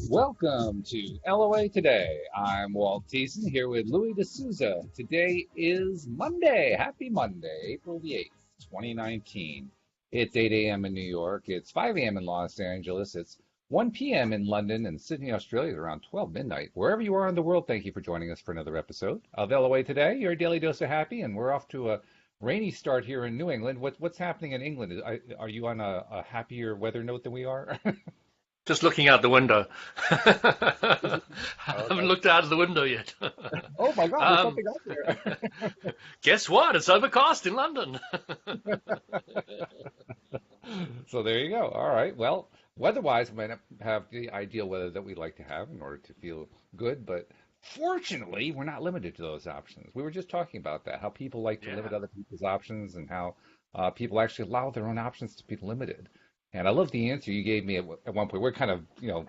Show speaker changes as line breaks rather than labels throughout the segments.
Welcome to LOA Today. I'm Walt here with Louis D'Souza. Today is Monday. Happy Monday, April the 8th, 2019. It's 8 a.m. in New York. It's 5 a.m. in Los Angeles. It's 1 p.m. in London and Sydney, Australia, around 12 midnight. Wherever you are in the world, thank you for joining us for another episode of LOA Today, your daily dose of happy. And we're off to a rainy start here in New England. What's happening in England? Are you on a happier weather note than we are?
Just looking out the window. I haven't
Okay.
looked out of the window yet.
Oh my God, there's
Um,
something out there.
Guess what? It's overcast in London.
So there you go. All right. Well, weather-wise, we might not have the ideal weather that we like to have in order to feel good, but fortunately, we're not limited to those options. We were just talking about that, how people like to limit
Yeah.
other people's options and how people actually allow their own options to be limited. And I love the answer you gave me at one point. We're kind of,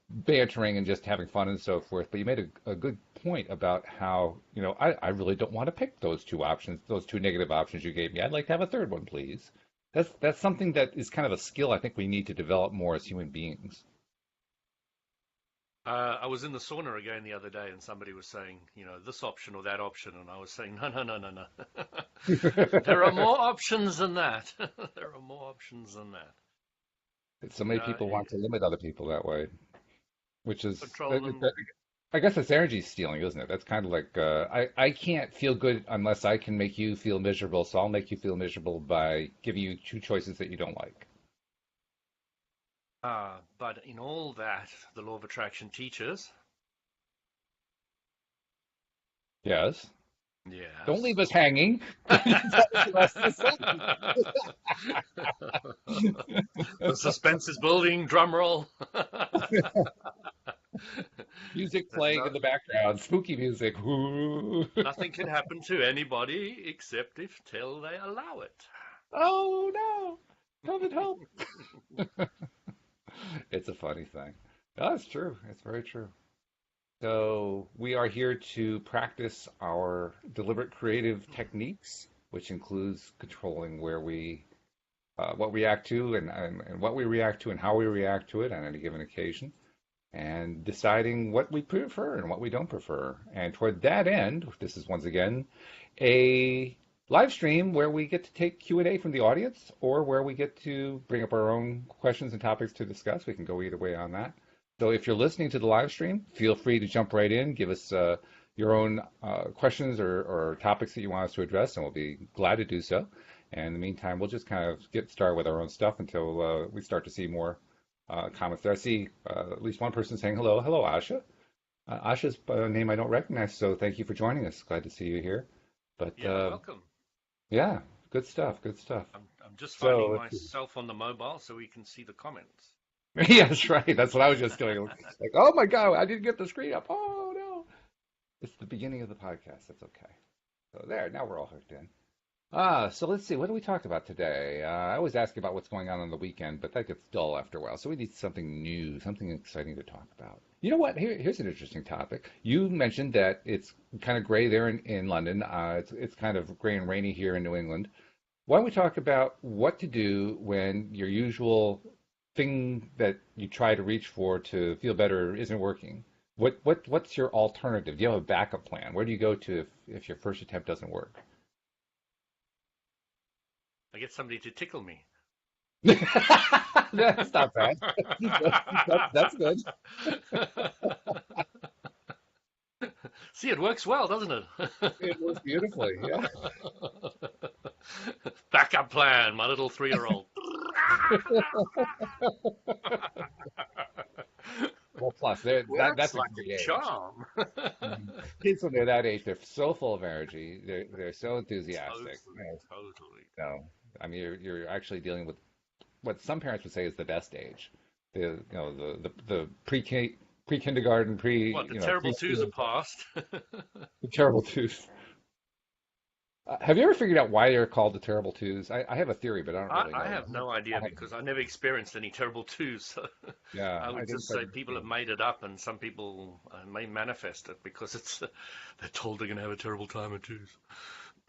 bantering and just having fun and so forth, but you made a good point about how, I really don't want to pick those two options, those two negative options you gave me. I'd like to have a third one, please. That's something that is kind of a skill I think we need to develop more as human beings.
I was in the sauna again the other day and somebody was saying, this option or that option. And I was saying, no, no, no, no, no. There are more options than that. There are more options than that.
So
You
many
know,
people want to limit other people that way, which is,
control them.
I guess that's energy stealing, isn't it? That's kind of like, I can't feel good unless I can make you feel miserable, so I'll make you feel miserable by giving you two choices that you don't like.
But in all that, the law of attraction teaches,
Yes. Don't
yes.
leave us hanging. Tell us the rest of the sentence.
The suspense is building, drum roll.
Music
That
playing in
no,
the background, spooky music. Ooh.
nothing can happen to anybody except if till they allow it.
Oh no! Come and help. It's a funny thing. Oh, it's true. It's very true. So we are here to practice our deliberate creative techniques, which includes controlling where we what we react to and what we react to and how we react to it on any given occasion, and deciding what we prefer and what we don't prefer. And toward that end, this is once again a live stream where we get to take Q&A from the audience or where we get to bring up our own questions and topics to discuss. We can go either way on that. So if you're listening to the live stream, feel free to jump right in, give us your own questions or topics that you want us to address, and we'll be glad to do so. And in the meantime, we'll just kind of get started with our own stuff until we start to see more comments there. I see at least one person saying hello. Hello, Asha. Asha's a name I don't recognize, so thank you for joining us. Glad to see you here. But
Yeah, welcome.
yeah, good stuff, good stuff.
I'm just finding
So,
myself on the mobile so we can see the comments.
yeah, that's right. That's what I was just doing. Like, oh my God, I didn't get the screen up. Oh no. It's the beginning of the podcast. That's okay. So there, now we're all hooked in. So let's see. What do we talk about today? I always ask about what's going on the weekend, but that gets dull after a while. So we need something new, something exciting to talk about. You know what? Here's an interesting topic. You mentioned that it's kind of gray there in London. It's kind of gray and rainy here in New England. Why don't we talk about what to do when your usual thing that you try to reach for to feel better isn't working? What's your alternative? Do you have a backup plan? Where do you go to if your first attempt doesn't work?
I get somebody to tickle me.
That's not bad. That's good.
See, it works well, doesn't it?
It works beautifully. Yeah.
Backup plan, my little 3-year-old.
Well, plus
Works
that's a
like
great
a
age.
charm.
Kids when they're that age, they're so full of energy. They're so enthusiastic.
Totally, totally.
No, I mean you're actually dealing with what some parents would say is the best age. The pre-kindergarten,
What, the terrible twos are
preschool,
past?
the terrible twos. Have you ever figured out why they're called the terrible twos? I have a theory, but I don't really
I
know.
have no idea
I haven't.
because I never experienced any terrible twos. So
Yeah,
I
I
would
didn't
just
start
say
to
people
see.
have made it up, and some people may manifest it because it's they're told they're going to have a terrible time at twos.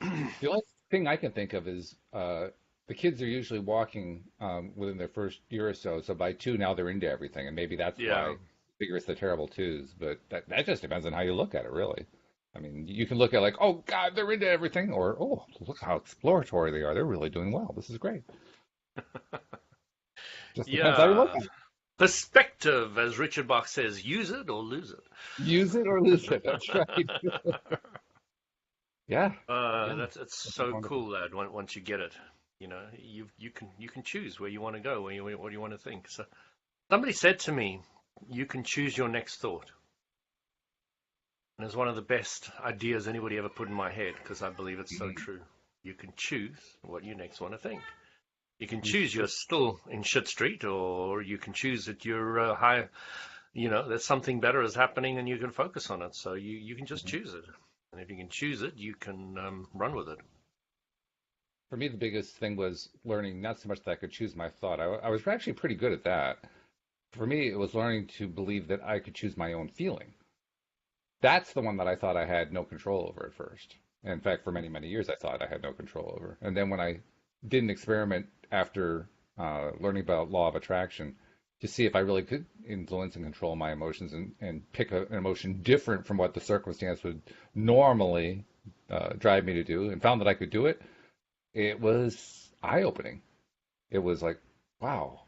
The only thing I can think of is the kids are usually walking within their first year or so. So by two, now they're into everything, and maybe that's
Yeah,
why figure it's the terrible twos, but that just depends on how you look at it, really. I mean, you can look at like, oh God, they're into everything, or oh, look how exploratory they are. They're really doing well. This is great. Just depends how you look
Yeah.
at it.
Perspective, as Richard Bach says, use it or lose it.
Use it or lose it. That's right. Yeah, yeah.
That's it's
That's
so
wonderful.
cool, lad. Once you get it, you can choose where you want to go, what you want to think. So somebody said to me, you can choose your next thought, and it's one of the best ideas anybody ever put in my head because I believe it's so
Mhm.
true. You can choose what you next want to think. You can
You
choose you're
should.
still in shit street, or you can choose that you're high. That something better is happening, and you can focus on it. So you can just
Mhm.
choose it, and if you can choose it, you can run with it.
For me, the biggest thing was learning not so much that I could choose my thought. I was actually pretty good at that. For me, it was learning to believe that I could choose my own feeling. That's the one that I thought I had no control over at first. In fact, for many, many years, I thought I had no control over. And then when I did an experiment after learning about law of attraction to see if I really could influence and control my emotions and pick an emotion different from what the circumstance would normally drive me to do, and found that I could do it, it was eye-opening. It was like, wow,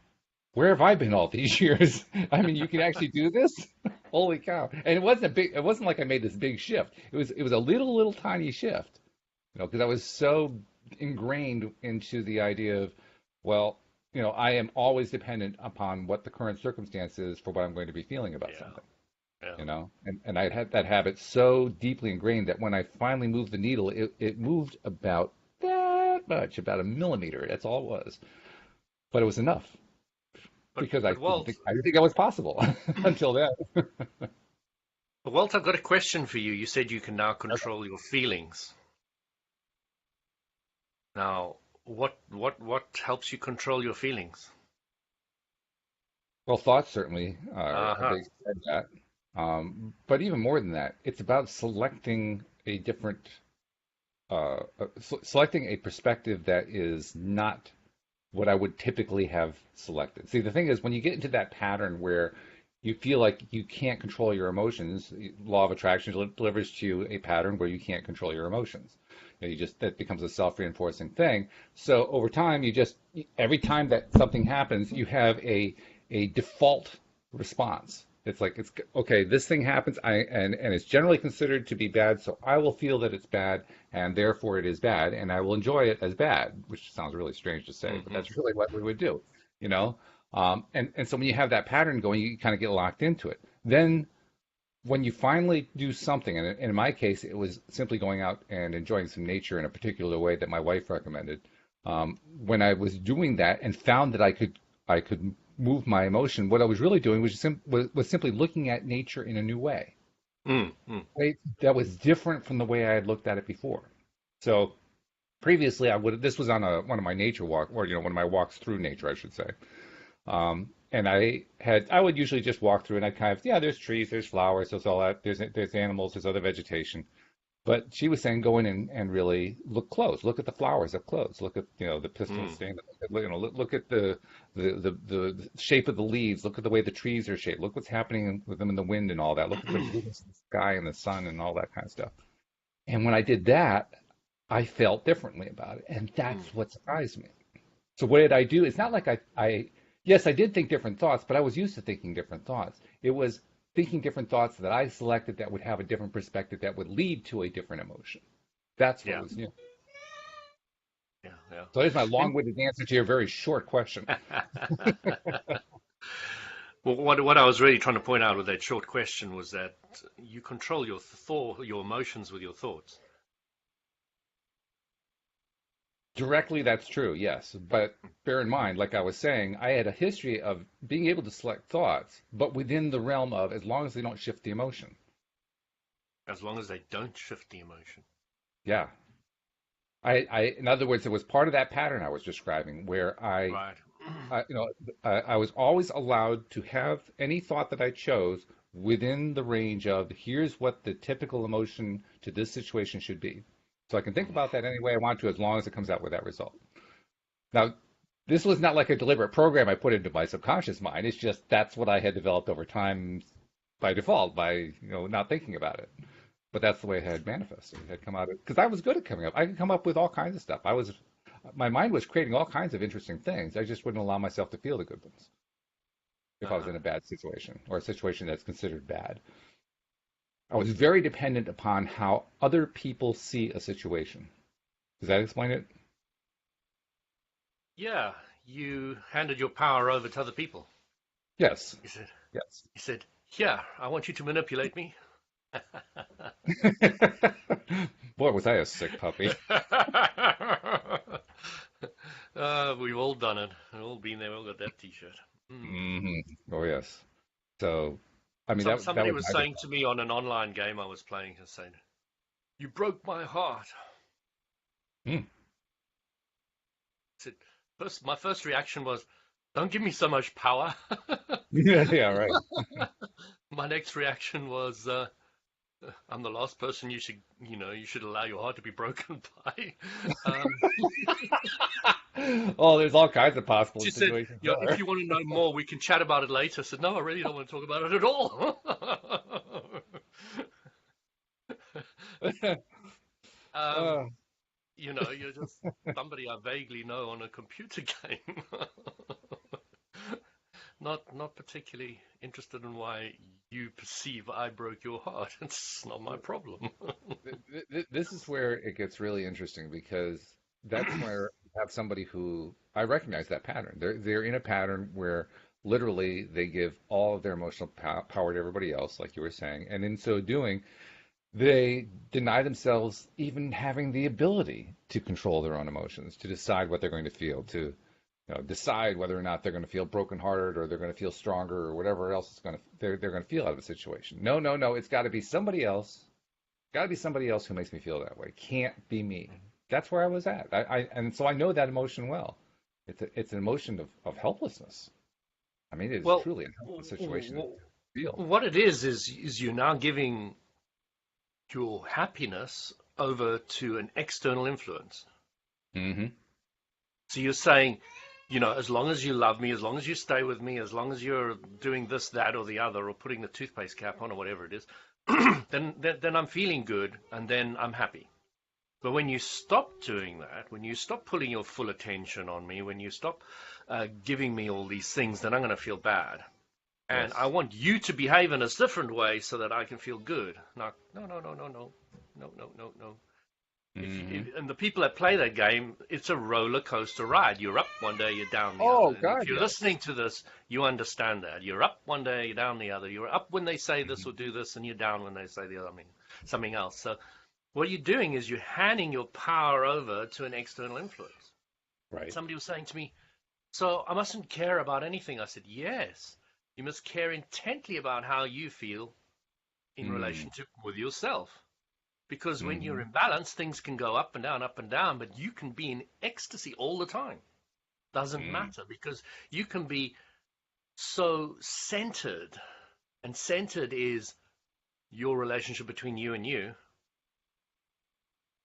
where have I been all these years? I mean, you can actually do this? Holy cow. And it wasn't like I made this big shift. It was a little tiny shift, because I was so ingrained into the idea of, well, I am always dependent upon what the current circumstance is for what I'm going to be feeling about
Yeah,
something,
yeah.
and I had that habit so deeply ingrained that when I finally moved the needle, it moved about that much, about a millimeter. That's all it was. But it was enough
But
because
but Walt,
I didn't think that was possible until then.
I've got a question for you. You said you can now control your feelings. Now, what helps you control your feelings?
Well, thoughts certainly are a
Uh-huh.
big part of that. But even more than that, it's about selecting a different, selecting a perspective that is not what I would typically have selected. See, the thing is, when you get into that pattern where you feel like you can't control your emotions, law of attraction delivers to you a pattern where you can't control your emotions. That becomes a self-reinforcing thing. So over time, every time that something happens, you have a default response. It's like it's okay. This thing happens, and it's generally considered to be bad, so I will feel that it's bad, and therefore it is bad, and I will enjoy it as bad, which sounds really strange to say, but
Hmm.
that's really what we would do, you know. And so when you have that pattern going, you kind of get locked into it. Then when you finally do something, and in my case, it was simply going out and enjoying some nature in a particular way that my wife recommended. When I was doing that and found that I could move my emotion, what I was really doing was simply looking at nature in a new way.
Mm.
Way that was different from the way I had looked at it before. So previously, this was on one of my nature walk, or one of my walks through nature, I should say. And I would usually just walk through and I kind of, yeah, there's trees, there's flowers, there's all that, there's animals, there's other vegetation. But she was saying go in and really look close, look at the flowers up close, look at the pistil
Mm.
stain, look at the shape of the leaves, look at the way the trees are shaped, look what's happening with them in the wind and all that, look at the blueness of the sky and the sun and all that kind of stuff. And when I did that, I felt differently about it, and
Mm.
that's what surprised me. So what did I do? It's not like yes, I did think different thoughts, but I was used to thinking different thoughts. It was thinking different thoughts that I selected that would have a different perspective that would lead to a different emotion. That's what
Yeah,
was new.
yeah, yeah.
So there's my
And
long-winded answer to your very short question.
well, what I was really trying to point out with that short question was that you control your emotions with your thoughts.
Directly, that's true, yes. But bear in mind, like I was saying, I had a history of being able to select thoughts, but within the realm of as long as they don't shift the emotion.
As long as they don't shift the emotion.
Yeah. In other words, it was part of that pattern I was describing where
Right.
I was always allowed to have any thought that I chose within the range of here's what the typical emotion to this situation should be. So I can think
Mm.
about that any way I want to as long as it comes out with that result. Now, this was not like a deliberate program I put into my subconscious mind. It's just that's what I had developed over time, by default, by not thinking about it. But that's the way it had manifested. It had come out because I was good at coming up. I could come up with all kinds of stuff. My mind was creating all kinds of interesting things. I just wouldn't allow myself to feel the good ones if I was
Uh-huh.
in a bad situation or a situation that's considered bad. I was very dependent upon how other people see a situation. Does that explain it?
Yeah, you handed your power over to other people.
Yes.
You said,
Yes.
you said, yeah, I want you to manipulate me.
Boy, was I a sick puppy.
We've all done it. We've all been there. We've all got that T-shirt. Mm.
Oh yes. So, I mean that
Somebody
was
was
my
saying
default.
to me on an online game I was playing, and saying, "You broke my heart."
Mm.
I said, my first reaction was, "Don't give me so much power."
Yeah, yeah, right.
My next reaction was, "I'm the last person you should allow your heart to be broken by." Um,
Oh, there's all kinds of possible
she said,
situations
"If
there.
you want to know more, we can chat about it later." I said, "No, I really don't want to talk about it at all." um,
Uh,
you're just somebody I vaguely know on a computer game. Not particularly interested in why you perceive I broke your heart. It's not my problem.
this is where it gets really interesting because that's where you have somebody who I recognize that pattern. They're in a pattern where literally they give all of their emotional power to everybody else, like you were saying, and in so doing, they deny themselves even having the ability to control their own emotions, to decide what they're going to feel, to decide whether or not they're going to feel brokenhearted or they're going to feel stronger or whatever else they're going to feel out of the situation. No, no, no. It's got to be somebody else. Got to be somebody else who makes me feel that way. Can't be me. That's where I was at. And so I know that emotion well. It's an emotion of helplessness. I mean, it is
Well,
truly a helpless situation to feel.
what it is you're now giving your happiness over to an external influence.
Hmm.
So you're saying, as long as you love me, as long as you stay with me, as long as you're doing this, that, or the other, or putting the toothpaste cap on, or whatever it is, then I'm feeling good, and then I'm happy. But when you stop doing that, when you stop putting your full attention on me, when you stop giving me all these things, then I'm going to feel bad. And I
Yes.
want you to behave in a different way so that I can feel good. No, no, no, no, no, no, no, no, no, no.
Hmm.
And the people that play that game, it's a roller coaster ride. You're up one day, you're down the other.
Oh
And if
God,
you're
yes.
listening to this, you understand that. You're up one day, you're down the other. You're up when they say this or
Hmm.
do this, and you're down when they say the other, I mean, something else. So what you're doing is you're handing your power over to an external influence.
Right.
Somebody was saying to me, so I mustn't care about anything. I said, yes, you must care intently about how you feel in
Mm.
relationship with yourself. Because when you're
Hmm.
in balance, things can go up and down, but you can be in ecstasy all the time. Doesn't
Mm.
matter because you can be so centered, and centered is your relationship between you and you.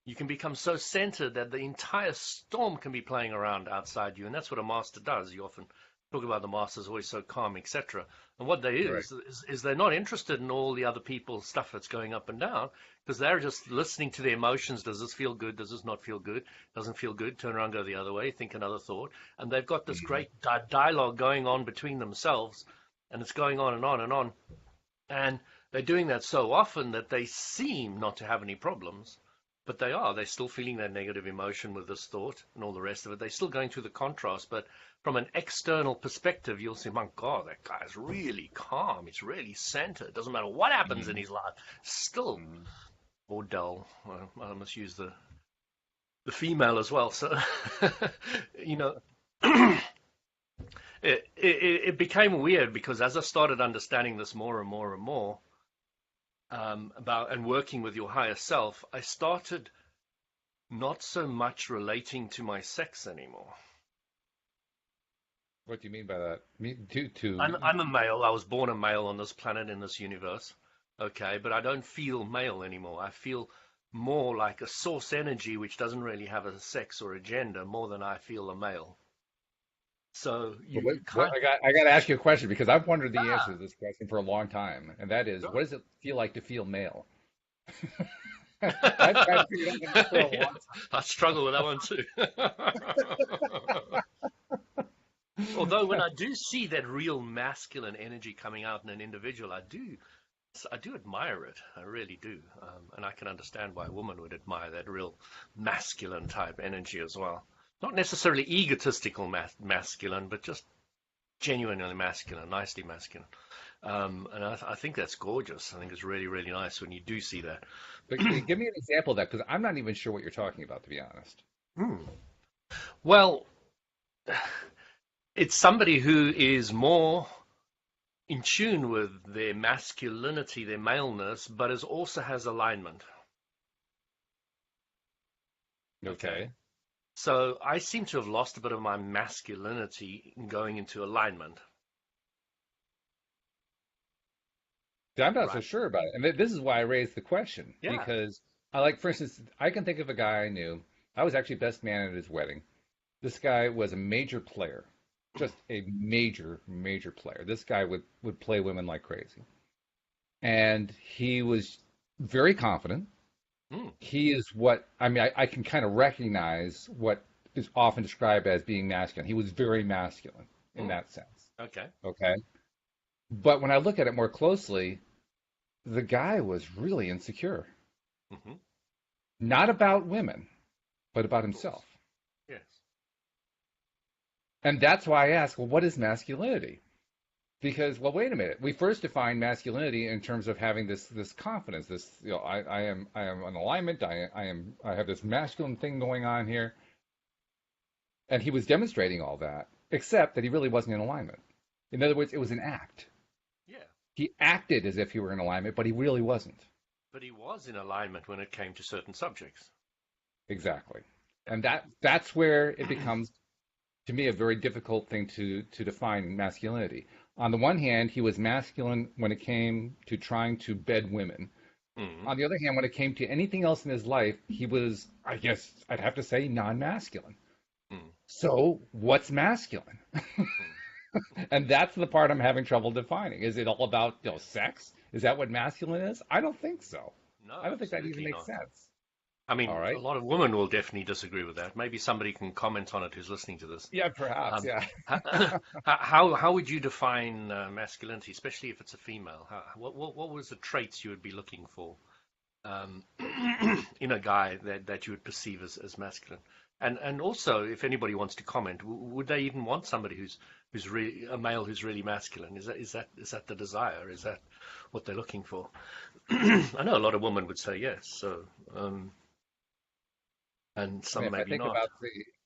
You can become so centered that the entire storm can be playing around outside you, and that's what a master does. You often talk about the master's always so calm, etc. And what they
Right.
is they're not interested in all the other people's stuff that's going up and down because they're just listening to their emotions. Does this feel good? Does this not feel good? Doesn't feel good? Turn around, go the other way, think another thought, and they've got this
Hmm.
great dialogue going on between themselves, and it's going on and on and on, and they're doing that so often that they seem not to have any problems, but they are. They're still feeling that negative emotion with this thought and all the rest of it. They're still going through the contrast, but from an external perspective, you'll say, my God, that guy's really calm. He's really centered. Doesn't matter what happens in
Hmm.
his life. Still,
Hmm.
or dull. I must use the female as well. So, you know, it became weird because as I started understanding this more and more and more, about and working with your higher self, I started not so much relating to my sex anymore.
What do you mean by that? Me to
I'm a male. I was born a male on this planet in this universe. Okay, but I don't feel male anymore. I feel more like a source energy which doesn't really have a sex or a gender more than I feel a male. So
But
you
what
kind
I got to ask you a question because I've wondered the answer
ah,
to this question for a long time, and that is, what
go.
does it feel like to feel male? I've tried to figure it out for a
Yeah,
long
I struggle with that one too. Although when I do see that real masculine energy coming out in an individual, I do admire it. I really do, and I can understand why a woman would admire that real masculine type energy as well. Not necessarily egotistical masculine, but just genuinely masculine, nicely masculine. And I think that's gorgeous. I think it's really, really nice when you do see that.
But give me an example of that because I'm not even sure what you're talking about, to be honest.
Hmm. Well, it's somebody who is more in tune with their masculinity, their maleness, but is also has alignment. Okay.
Okay.
So I seem to have lost a bit of my masculinity in going into alignment.
See, I'm not so
Right.
sure about it. And this is why I raised the question
Yeah.
because I like, for instance, I can think of a guy I knew. I was actually best man at his wedding. This guy was a major player, just a major, major player. This guy would play women like crazy. And he was very confident.
Mm,
He is what, I mean, I can kind of recognize what is often described as being masculine. He was very masculine in
mm,
that sense.
okay.
Okay. But when I look at it more closely, the guy was really insecure,
Hmm.
not about women, but about
Of course.
himself.
Yes.
And that's why I ask, well, what is masculinity? Because, well, wait a minute. We first define masculinity in terms of having this confidence, this, I am in alignment. I have this masculine thing going on here, and he was demonstrating all that, except that he really wasn't in alignment. In other words, it was an act.
Yeah.
He acted as if he were in alignment, but he really wasn't.
But he was in alignment when it came to certain subjects.
Exactly. And that's where it becomes to me a very difficult thing to define masculinity. On the one hand, he was masculine when it came to trying to bed women.
Mm,
On the other hand, when it came to anything else in his life, he was, I guess I'd have to say, non-masculine.
mm,
So what's masculine?
mm.
And that's the part I'm having trouble defining. Is it all about, sex? Is that what masculine is? I don't think so.
No,
I don't think that even
absolutely
makes
not.
sense.
I
All
mean, a
right.
lot of women will definitely disagree with that. Maybe somebody can comment on it who's listening to this.
Yeah, perhaps.
Um,
Yeah.
how would you define masculinity, especially if it's a female? What was the traits you would be looking for um, in a guy that you would perceive as masculine? And also, if anybody wants to comment, would they even want somebody who's really a male who's really masculine? Is that the desire? Is that what they're looking for? I know a lot of women would say yes, so and
I mean,
some
if I
maybe
think
not.
about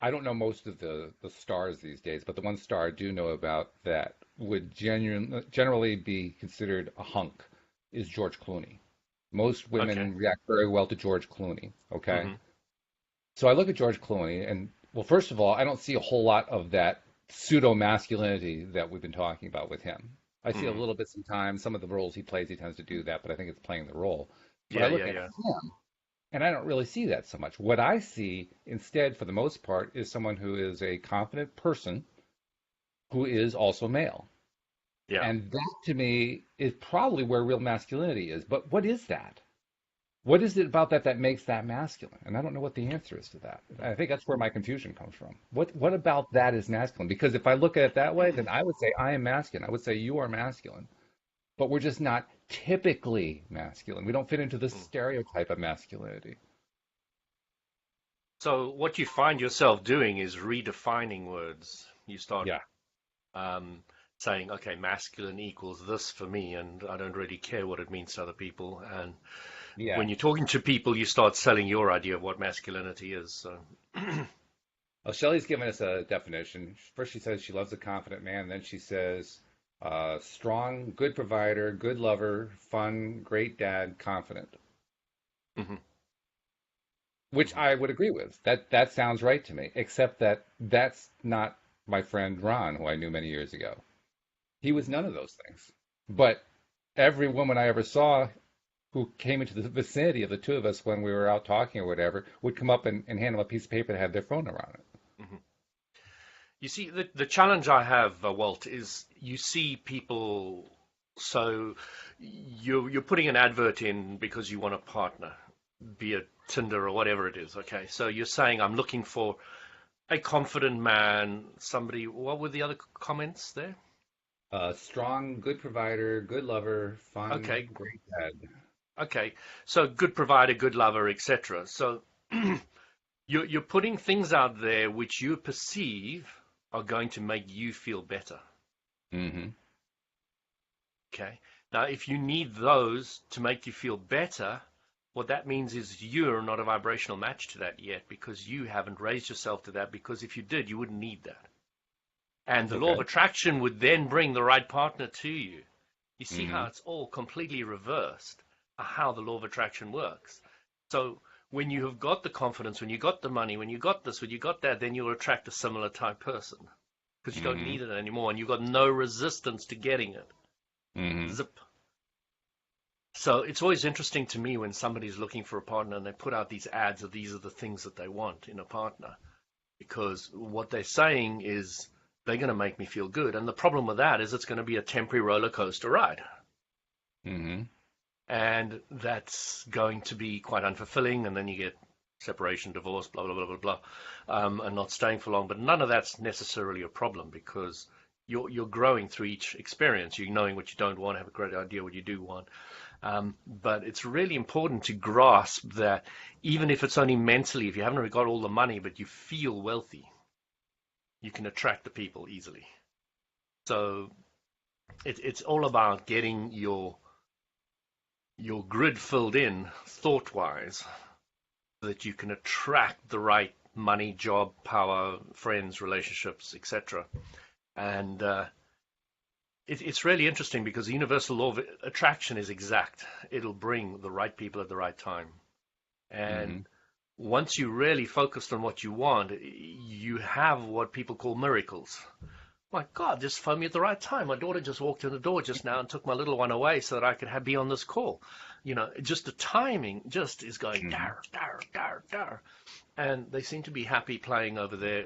I don't know most of the stars these days, but the one star I do know about that would generally be considered a hunk is George Clooney. Most
Okay.
women react very well to George Clooney. Okay.
Hmm.
So I look at George Clooney, and well, first of all, I don't see a whole lot of that pseudo masculinity that we've been talking about with him. I see a
Hmm.
little bit sometimes. Some of the roles he plays, he tends to do that, but I think it's playing the role. But I
Yeah,
look
yeah,
at
yeah.
him, and I don't really see that so much. What I see instead, for the most part, is someone who is a confident person who is also male.
Yeah.
And that to me is probably where real masculinity is. But what is that? What is it about that that makes that masculine? And I don't know what the answer is to that. I think that's where my confusion comes from. What about that is masculine? Because if I look at it that way, then I would say I am masculine. I would say you are masculine. But we're just not typically masculine. We don't fit into the
Mm.
stereotype of masculinity.
So what you find yourself doing is redefining words. You start
Yeah.
um, saying, okay, masculine equals this for me, and I don't really care what it means to other people. And
Yeah.
when you're talking to people, you start selling your idea of what masculinity is. So,
Well, Shelley's given us a definition. First, she says she loves a confident man. Then she says, strong, good provider, good lover, fun, great dad, confident,
mhm,
which
mhm,
I would agree with. That sounds right to me, except that that's not my friend Ron, who I knew many years ago. He was
mhm.
none of those things. But every woman I ever saw who came into the vicinity of the two of us when we were out talking or whatever would come up and hand him a piece of paper that had their phone number on it.
Mhm. You see, the challenge I have, Walt, is you see people. So you're putting an advert in because you want a partner, be it Tinder or whatever it is. Okay, so you're saying I'm looking for a confident man, somebody. What were the other comments there?
Strong, good provider, good lover, fun,
Okay,
great dad.
okay. So good provider, good lover, etc. So you're putting things out there which you perceive are going to make you feel better.
Mm-hmm.
Okay. Now, if you need those to make you feel better, what that means is you're not a vibrational match to that yet because you haven't raised yourself to that. Because if you did, you wouldn't need that. And the law of
Okay.
attraction would then bring the right partner to you. You see
Mm-hmm.
how it's all completely reversed, how the law of attraction works. So when you have got the confidence, when you got the money, when you got this, when you got that, then you'll attract a similar type person because you don't
Mm-hmm.
need it anymore and you've got no resistance to getting it.
Mm-hmm.
Zip. So it's always interesting to me when somebody's looking for a partner and they put out these ads of these are the things that they want in a partner, because what they're saying is they're going to make me feel good. And the problem with that is it's going to be a temporary roller coaster ride.
Mm-hmm.
And that's going to be quite unfulfilling. And then you get separation, divorce, blah, blah, blah, blah, blah, and not staying for long. But none of that's necessarily a problem because you're growing through each experience. You're knowing what you don't want, have a great idea what you do want. But it's really important to grasp that even if it's only mentally, if you haven't got all the money, but you feel wealthy, you can attract the people easily. So it's all about getting your grid filled in thought-wise so that you can attract the right money, job, power, friends, relationships, etc. And it's really interesting because the universal law of attraction is exact. It'll bring the right people at the right time.
Mm-hmm.
And once you really focused on what you want, you have what people call miracles. My God, just phoned me at the right time. My daughter just walked in the door just now and took my little one away so that I could be on this call. Just the timing just is going
Mm-hmm.
dar, dar, dar, dar. And they seem to be happy playing over there.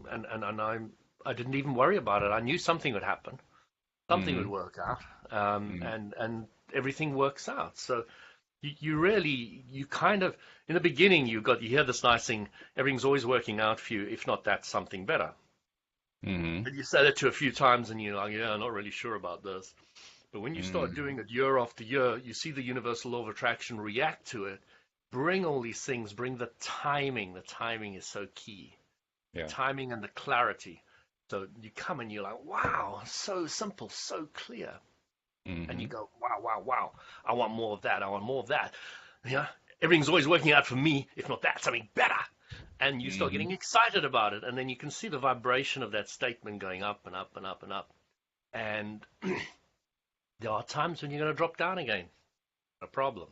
And I didn't even worry about it. I knew something would happen. Something would
Mm-hmm.
work out.
Mm-hmm.
And everything works out. So you kind of, in the beginning, you hear this nice thing, everything's always working out for you. If not, that's something better.
Mm-hmm.
And you say that to a few times and you're like, yeah, I'm not really sure about this. But when you start
Mm-hmm.
doing it year after year, you see the universal law of attraction react to it, bring all these things, bring the timing. The timing is so key. The
Yeah.
timing and the clarity. So you come and you're like, wow, so simple, so clear. And
Mm-hmm.
you go, wow, wow, wow. I want more of that. I want more of that. Yeah. Everything's always working out for me. If not that, something better. And you start
Mm-hmm.
getting excited about it. And then you can see the vibration of that statement going up and up and up and up. And there are times when you're going to drop down again. A problem.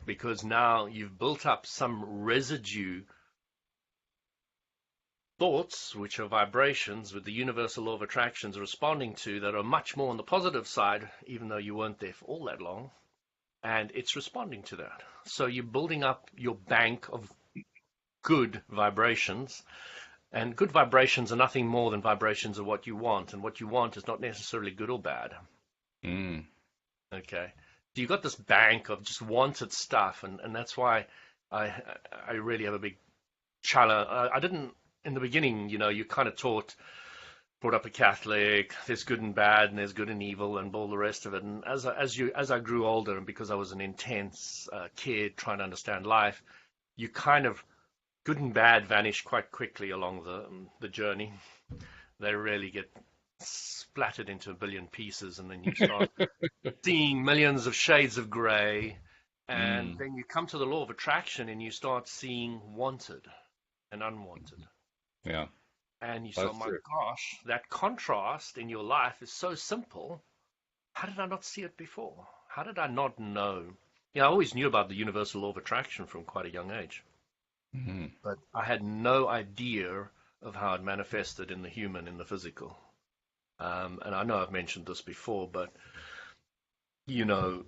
Because now you've built up some residue thoughts, which are vibrations with the universal law of attractions responding to, that are much more on the positive side, even though you weren't there for all that long. And it's responding to that. So you're building up your bank of good vibrations. And good vibrations are nothing more than vibrations of what you want. And what you want is not necessarily good or bad.
Mm-hmm.
Okay. So you've got this bank of just wanted stuff. And that's why I really have a big challenge. I didn't, in the beginning, you kind of brought up a Catholic, there's good and bad, and there's good and evil, and all the rest of it. And as I grew older, and because I was an intense kid trying to understand life, you kind of good and bad vanish quite quickly along the journey. They really get splattered into a billion pieces, and then you start seeing millions of shades of grey. And
Mm.
then you come to the law of attraction, and you start seeing wanted and unwanted.
Yeah,
And you say, oh
that's
my
true.
gosh, that contrast in your life is so simple. How did I not see it before? How did I not know? I always knew about the universal law of attraction from quite a young age,
Mm-hmm.
but I had no idea of how it manifested in the human, in the physical. And I know I've mentioned this before, but, you know,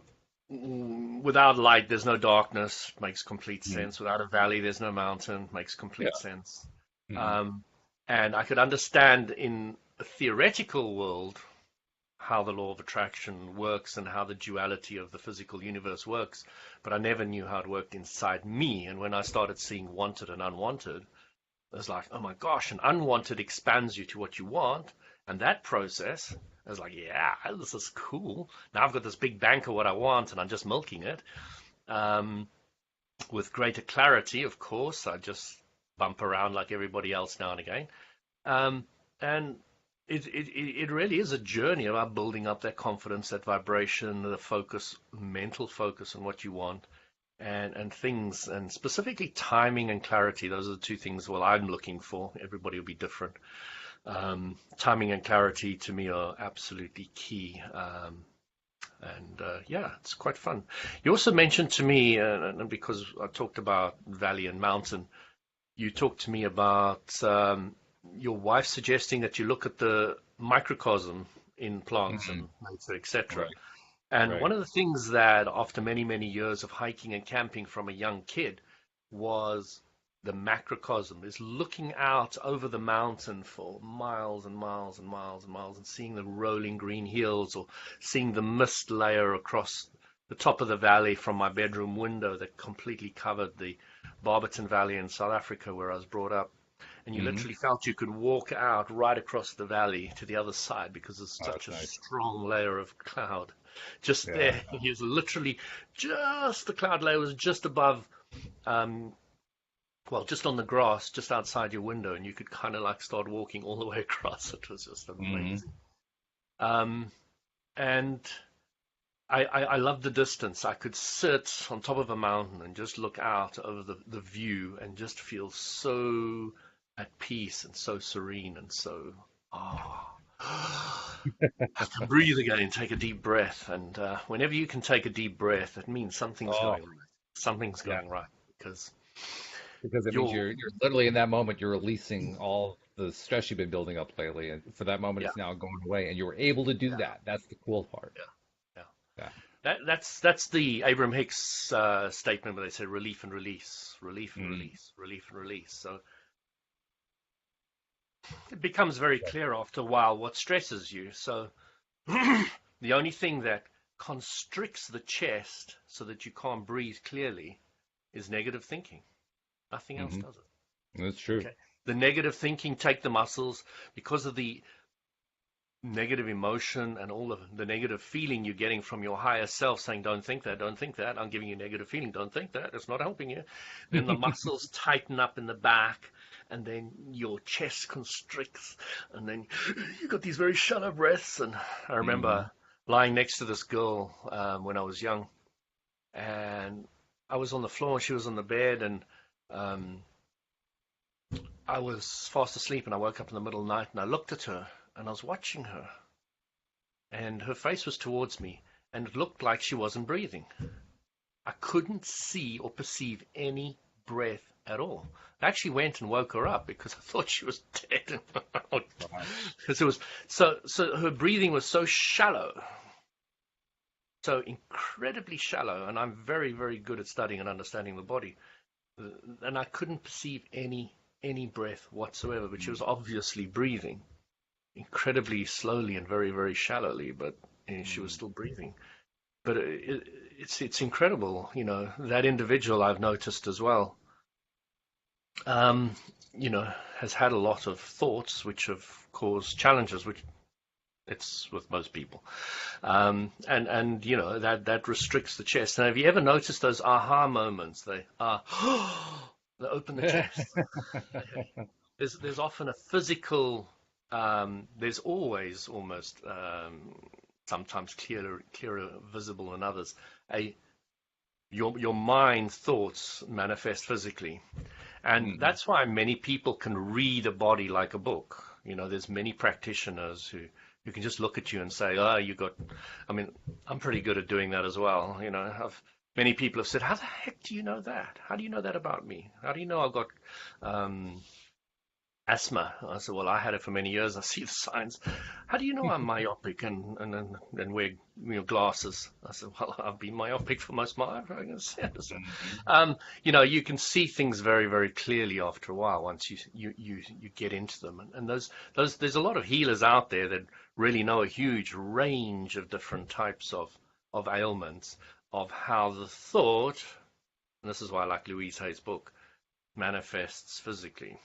without light, there's no darkness. Makes complete
Mm-hmm.
sense. Without a valley, there's no mountain. Makes
Yeah.
complete sense.
Mm-hmm.
Um, And I could understand in a theoretical world how the law of attraction works and how the duality of the physical universe works, but I never knew how it worked inside me. And when I started seeing wanted and unwanted, it was like, oh my gosh, an unwanted expands you to what you want. And that process, I was like, yeah, this is cool. Now I've got this big bank of what I want and I'm just milking it. Um, with greater clarity, of course. I just bump around like everybody else now and again. And it really is a journey about building up that confidence, that vibration, the focus, mental focus on what you want, and things, and specifically timing and clarity. Those are the two things, well, I'm looking for. Everybody will be different. Timing and clarity to me are absolutely key. Yeah, it's quite fun. You also mentioned to me, and because I talked about valley and mountain, you talked to me about your wife suggesting that you look at the microcosm in plants
Hmm.
and nature, etc.
Right,
And
right.
one of the things that, after many, many years of hiking and camping from a young kid, was the macrocosm, is looking out over the mountain for miles and miles and miles and miles and seeing the rolling green hills, or seeing the mist layer across the top of the valley from my bedroom window that completely covered the Barberton Valley in South Africa where I was brought up. And you
Hmm.
literally felt you could walk out right across the valley to the other side because there's
Oh,
such
that's
a
nice.
strong layer of cloud just
Yeah.
there. He was literally just, the cloud layer was just above, um, well, just on the grass, just outside your window, and you could kind of like start walking all the way across. It was just
Hmm.
amazing. Um, and I loved the distance. I could sit on top of a mountain and just look out over the view and just feel so at peace and so serene and so, oh, I can breathe again and take a deep breath. And whenever you can take a deep breath, it means something's
Oh,
going right. Something's
yeah.
going right because
Because it means
you're,
you're literally in that moment, you're releasing all the stress you've been building up lately, and for that moment,
yeah,
it's now going away, and you were able to do
yeah,
that. That's the cool part.
yeah, yeah.
Yeah.
That's the Abraham Hicks statement where they say relief and release, relief and
Mm.
release, relief and release. So it becomes very clear after a while what stresses you. So the only thing that constricts the chest so that you can't breathe clearly is negative thinking. Nothing else
Hmm.
does it.
That's true.
Okay. The negative thinking take the muscles because of the negative emotion and all of the negative feeling you're getting from your higher self saying, don't think that, don't think that. I'm giving you negative feeling. Don't think that. It's not helping you. Then the muscles tighten up in the back and then your chest constricts and then you got these very shallow breaths. And I
Hmm.
remember lying next to this girl when I was young, and I was on the floor and she was on the bed, and um, I was fast asleep, and I woke up in the middle of the night and I looked at her and I was watching her, and her face was towards me and it looked like she wasn't breathing. I couldn't see or perceive any breath at all. I actually went and woke her up because I thought she was dead.
Wow.
Because it was so her breathing was so shallow, so incredibly shallow, and I'm very, very good at studying and understanding the body. And I couldn't perceive any breath whatsoever, but she was obviously breathing incredibly slowly and very, very shallowly, but she was
Mm.
still breathing. But it's incredible, that individual I've noticed as well, um, has had a lot of thoughts which have caused challenges, which it's with most people, and that restricts the chest. And have you ever noticed those aha moments? They are they open the chest. Okay. There's often a physical. There's always almost sometimes clearer visible than others. A your mind thoughts manifest physically, and
Hmm.
that's why many people can read a body like a book. There's many practitioners who can just look at you and say, "Oh, you got." I mean, I'm pretty good at doing that as well. Many people have said, "How the heck do you know that? How do you know that about me? How do you know I've got um, asthma. I said, well, I had it for many years. I see the signs. How do you know I'm myopic and wear glasses? I said, well, I've been myopic for most of my life. I guess.
Mhm.
You can see things very, very clearly after a while once you get into them. And there's a lot of healers out there that really know a huge range of different types of ailments, of how the thought, and this is why I like Louise Hay's book, manifests physically.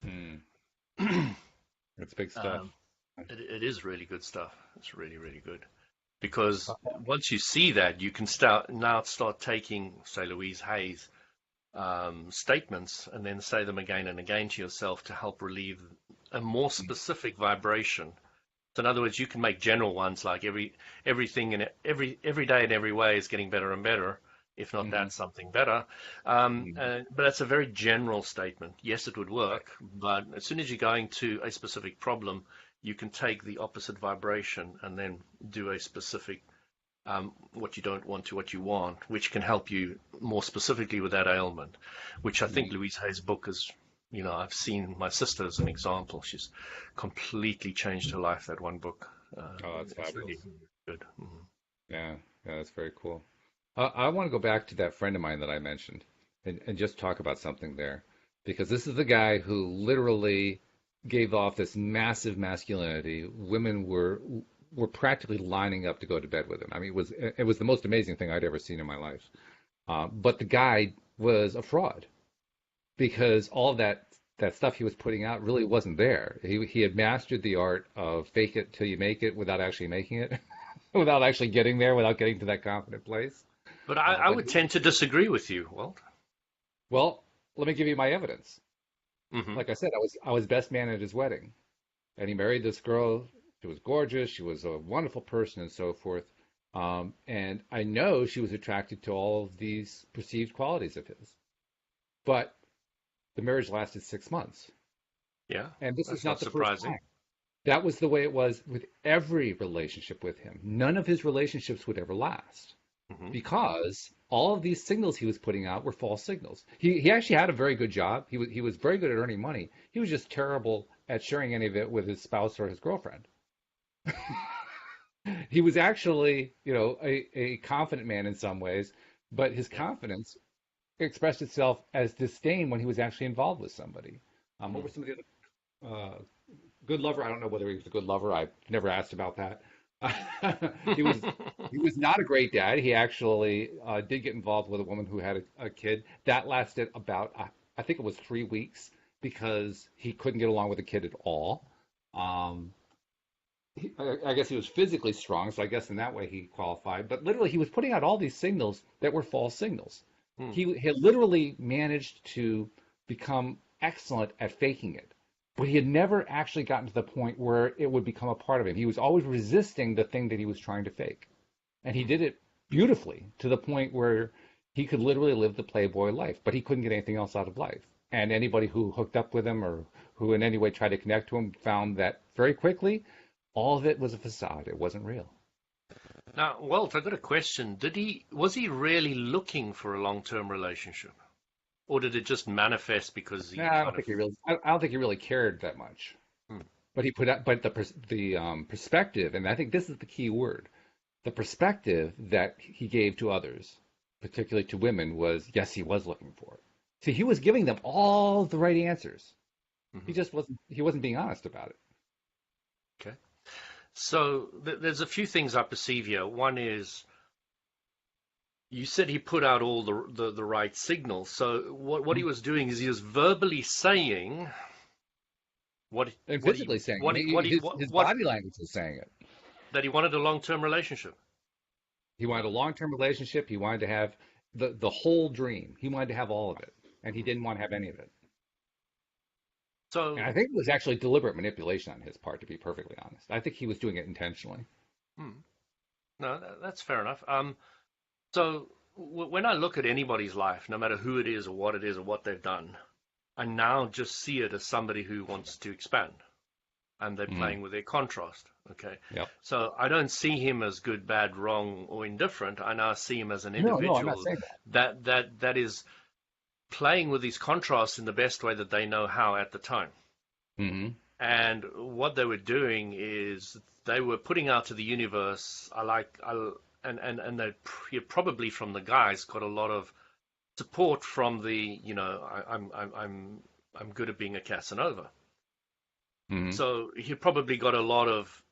Mm. It's big stuff.
Um, it is really good stuff. It's really, really good. Because once you see that, you can start taking, say, Louise Hay's statements and then say them again and again to yourself to help relieve a more specific vibration. So in other words, you can make general ones like everything in every day in every way is getting better and better. If not
Mm-hmm.
that, something better. But that's a very general statement. Yes, it would work, but as soon as you're going to a specific problem, you can take the opposite vibration and then do a specific what you don't want to what you want, which can help you more specifically with that ailment, which I think
Mm.
Louise Hay's book is, I've seen my sister as an example. She's completely changed her life, that one book.
Oh, that's
It's really
fabulous.
good. Mhm.
Yeah, yeah, that's very cool. I want to go back to that friend of mine that I mentioned and just talk about something there because this is the guy who literally gave off this massive masculinity. Women were practically lining up to go to bed with him. I mean, it was the most amazing thing I'd ever seen in my life. But the guy was a fraud because all that stuff he was putting out really wasn't there. He had mastered the art of fake it till you make it without actually making it, without actually getting there, without getting to that confident place.
But I
But
would tend to disagree with you, Walt.
well, let me give you my evidence.
Hmm.
Like I said, I was best man at his wedding, and he married this girl. She was gorgeous. She was a wonderful person, and so forth. And I know she was attracted to all of these perceived qualities of his. But the marriage lasted 6 months,
Yeah,
and this is
that's
not
not
the first
surprising.
time. That was the way it was with every relationship with him. None of his relationships would ever last
Hmm.
because all of these signals he was putting out were false signals. He actually had a very good job. He was very good at earning money. He was just terrible at sharing any of it with his spouse or his girlfriend. He was actually, a confident man in some ways, but his
Yeah.
confidence expressed itself as disdain when he was actually involved with somebody. What
Mm.
were some of the other good lover? I don't know whether he was a good lover. I never asked about that. he was he was not a great dad. He actually did get involved with a woman who had a kid. That lasted about I think it was 3 weeks because he couldn't get along with the kid at all. Um, I guess he was physically strong, so I guess in that way he qualified. But literally, he was putting out all these signals that were false signals.
Mm.
He had literally managed to become excellent at faking it, but he had never actually gotten to the point where it would become a part of him. He was always resisting the thing that he was trying to fake, and he did it beautifully to the point where he could literally live the playboy life, but he couldn't get anything else out of life. And anybody who hooked up with him or who in any way tried to connect to him found that very quickly all of it was a facade. It wasn't real.
Now, Walt, I've got a question. Was he really looking for a long-term relationship? Or did it just manifest because
No,
he
I don't
kind of,
think he really. I don't think he really cared that much.
hmm,
But he put out, but the perspective, and I think this is the key word. The perspective that he gave to others, particularly to women, was yes, he was looking for it. See, he was giving them all the right answers. He
hmm.
just wasn't. He wasn't being honest about it.
Okay. So there's a few things I perceive here. One is you said he put out all the right signals. So what he was doing is he was verbally saying what
And
what he
physically saying it.
what he, what he,
His
what
body language was saying it.
that he wanted a long-term relationship.
He wanted a long-term relationship. He wanted to have the whole dream. He wanted to have all of it, and he
Mhm.
didn't want to have any of it. And
So
I think it was actually deliberate manipulation on his part, to be perfectly honest. I think he was doing it intentionally.
hmm, no, that's fair enough. So when I look at anybody's life, no matter who it is or what they've done, I now just see it as somebody who wants to expand and they're
Mm.
playing with their contrast. Okay.
Yep.
So I don't see him as good, bad, wrong, or indifferent. I now see him as an
No, no, I'm not
individual
saying that.
that is playing with these contrasts in the best way that they know how at the time.
Hmm.
And what they were doing is they were putting out to the universe, and they probably from the guys got a lot of support from I'm good at being a Casanova.
Hmm.
So he probably got a lot of,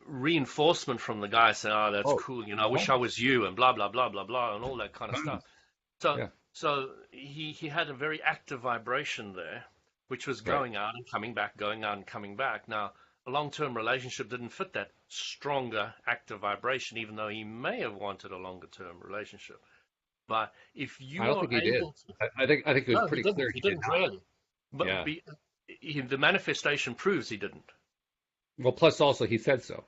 reinforcement from the guys saying, "Oh, that's
Oh,
cool. I wish I
tons,
was you," and blah blah blah blah blah, and all that kind of stuff.
tons.
So,
Yeah,
so he had a very active vibration there, which was
right.
going out and coming back, going out and coming back. Now, a long-term relationship didn't fit that stronger active vibration, even though he may have wanted a longer-term relationship. But if
I
you
don't
are
think he did.
able to,
I think it was
no, he
pretty
didn't.
clear
He
he did
didn't
not.
really. But
Yeah.
the manifestation proves he didn't.
Well, plus also he said so.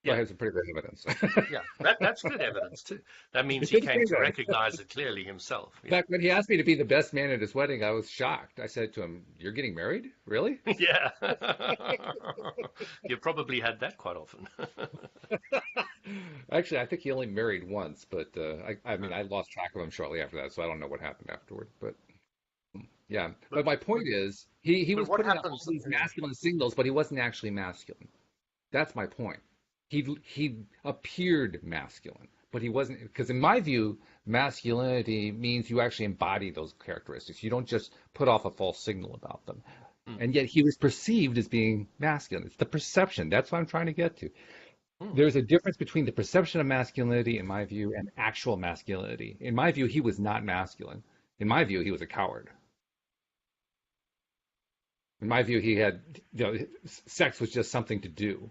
So I
Yeah.
have some pretty good evidence.
Yeah, that's good evidence too. That means
It
he
didn't
came
say
to
that.
recognize it clearly himself.
In
Yeah,
fact, when he asked me to be the best man at his wedding, I was shocked. I said to him, "You're getting married? Really?"
yeah. You probably had that quite often.
Actually, I think he only married once, but I mean, I lost track of him shortly after that, so I don't know what happened afterward. But yeah,
But
but my point is, he
but
was
what
putting out all
happens?
these masculine signals, but he wasn't actually masculine. That's my point. He appeared masculine, but he wasn't, because in my view, masculinity means you actually embody those characteristics. You don't just put off a false signal about them.
Mm,
And yet he was perceived as being masculine. It's the perception. That's what I'm trying to get to.
mm.
There's a difference between the perception of masculinity, in my view, and actual masculinity. In my view, he was not masculine. In my view, he was a coward. In my view, he had, sex was just something to do.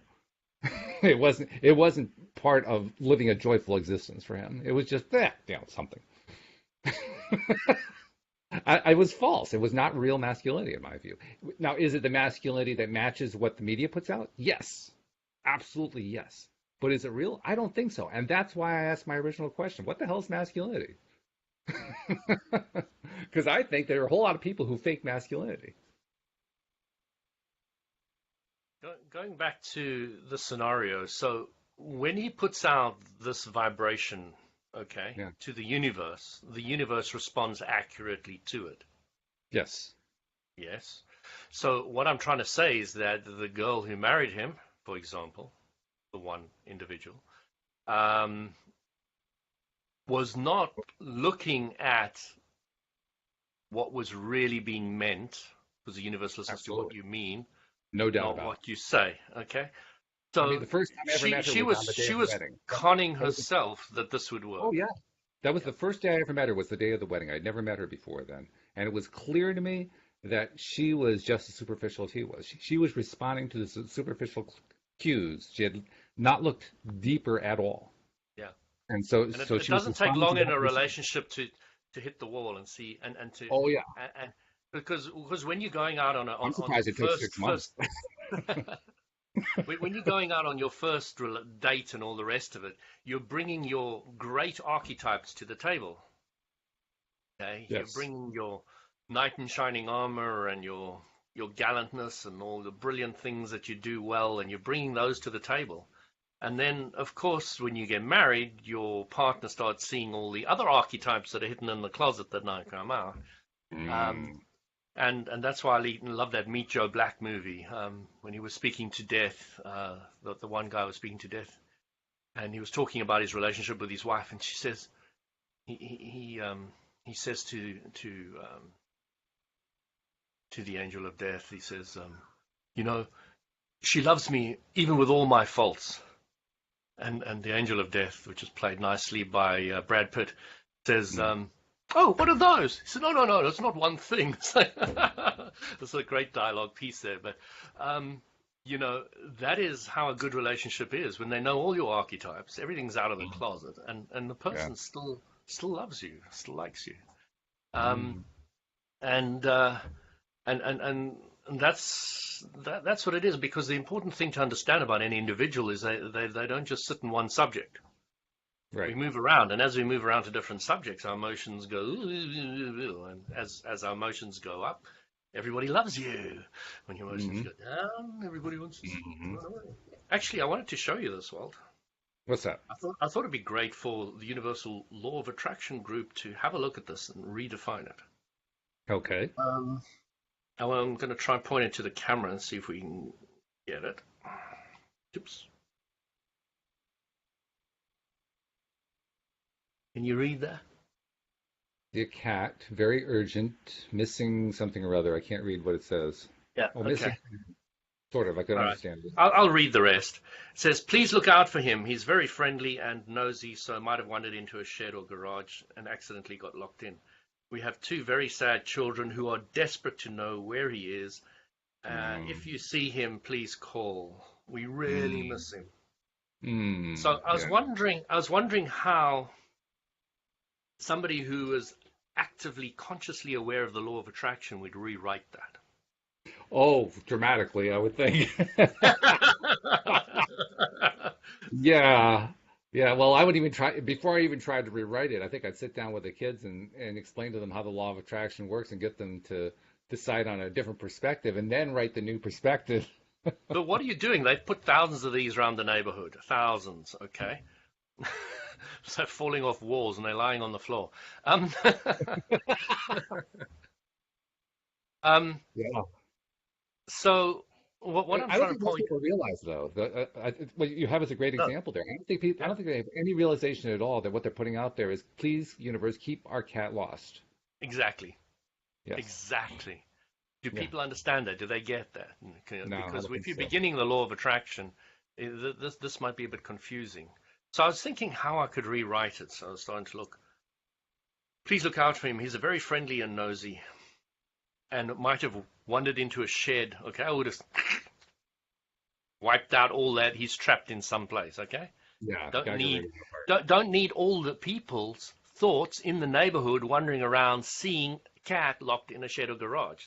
It wasn't part of living a joyful existence for him. It was just that, something. I was false. It was not real masculinity in my view. Now, is it the masculinity that matches what the media puts out? Yes, absolutely yes. But is it real? I don't think so. And that's why I asked my original question: what the hell is masculinity? Because I think there are a whole lot of people who fake masculinity.
Going back to the scenario, so when he puts out this vibration, okay,
Yeah.
to the universe responds accurately to it.
Yes.
Yes. So what I'm trying to say is that the girl who married him, for example, the one individual, um, was not looking at what was really being meant, because the universe listens to what
Absolutely.
you mean,
No doubt
not
about it.
what you say. Okay.
I mean,
So
the first time I ever met her was on the day
she
of the
was
wedding.
conning
That was the,
herself that this would
oh
work.
yeah. That was
Yeah.
the first day I ever met her was the day of the wedding. I'd never met her before then. And it was clear to me that she was just as superficial as he was. She was responding to the superficial cues. She had not looked deeper at all.
Yeah.
And so,
And
so
it
she was
doesn't take
responding to
long in
that
a
perception.
relationship to hit the wall and see and
Oh yeah.
and because when you're going out
I'm
on your
surprised it took 6 months.
first when you're going out on your first date and all the rest of it, you're bringing your great archetypes to the table. Okay, you're
Yes.
bringing your knight in shining armor and your gallantness and all the brilliant things that you do well, and you're bringing those to the table. And then, of course, when you get married, your partner starts seeing all the other archetypes that are hidden in the closet that now come out. Um,
Mm,
and that's why I love that Meet Joe Black movie, when he was speaking to death. The one guy was speaking to death, and he was talking about his relationship with his wife, and she says he says to the angel of death, he says, you know, she loves me even with all my faults. And the angel of death, which is played nicely by Brad Pitt, says,
mm.
"Oh, what are those?" He said, "No, no, no, it's not one thing." It's a great dialogue piece there, but you know, that is how a good relationship is. When they know all your archetypes, everything's out of the closet, and the
Yeah.
person still loves you, still likes you. Um,
Mm.
and and and and and that's what it is. Because the important thing to understand about any individual is they don't just sit in one subject. We
Right.
move around, and as we move around to different subjects, our emotions go, and as our emotions go up, everybody loves you. When your emotions
Hmm.
go down, everybody wants to
Hmm.
run away. Actually, I wanted to show you this, Walt.
What's that?
I thought it'd be great for the Universal Law of Attraction group to have a look at this and redefine it.
Okay.
Um, I'm going to try and point it to the camera and see if we can get it. Oops. Can you read that?
The cat, very urgent, missing something or other. I can't read what it says.
Yeah,
Oh, missing,
okay.
sort of. I can
All right.
understand it.
I'll read the rest. It says, please look out for him. He's very friendly and nosy, so might have wandered into a shed or garage and accidentally got locked in. We have two very sad children who are desperate to know where he is. If you see him, please call. We really
Mm,
miss him. So
yeah.
I was wondering how somebody who is actively, consciously aware of the law of attraction would rewrite
Oh, dramatically, I would think.
that.
Yeah. Yeah. Well, I would even try before I even tried to rewrite it. I think I'd sit down with the kids and explain to them how the law of attraction works and get them to decide on a different perspective and then write the new perspective.
But what are you doing? They've put thousands of these around the neighborhood. Thousands, okay? So falling off walls and they're lying on the floor. Um, um,
Yeah.
so what I'm
I don't
trying to
think most
point.
people realize though that what you have is a great
No,
example there. I don't think people, I
yeah,
don't think they have any realization at all that what they're putting out there is, please, universe, keep our cat lost.
exactly,
Yes.
exactly. Do
Yeah.
people understand that? Do they get that? Okay,
No, I
because
don't
if
think
you're
so.
beginning the law of attraction, this might be a bit confusing. So I was thinking how I could rewrite it. So I was starting to look. Please look out for him. He's a very friendly and nosy, and might have wandered into a shed. Okay, I would have wiped out all that. He's trapped in some place. Okay,
Yeah.
don't
Gotta get rid
need
of that part.
don't need all the people's thoughts in the neighborhood wandering around seeing a cat locked in a shed or garage.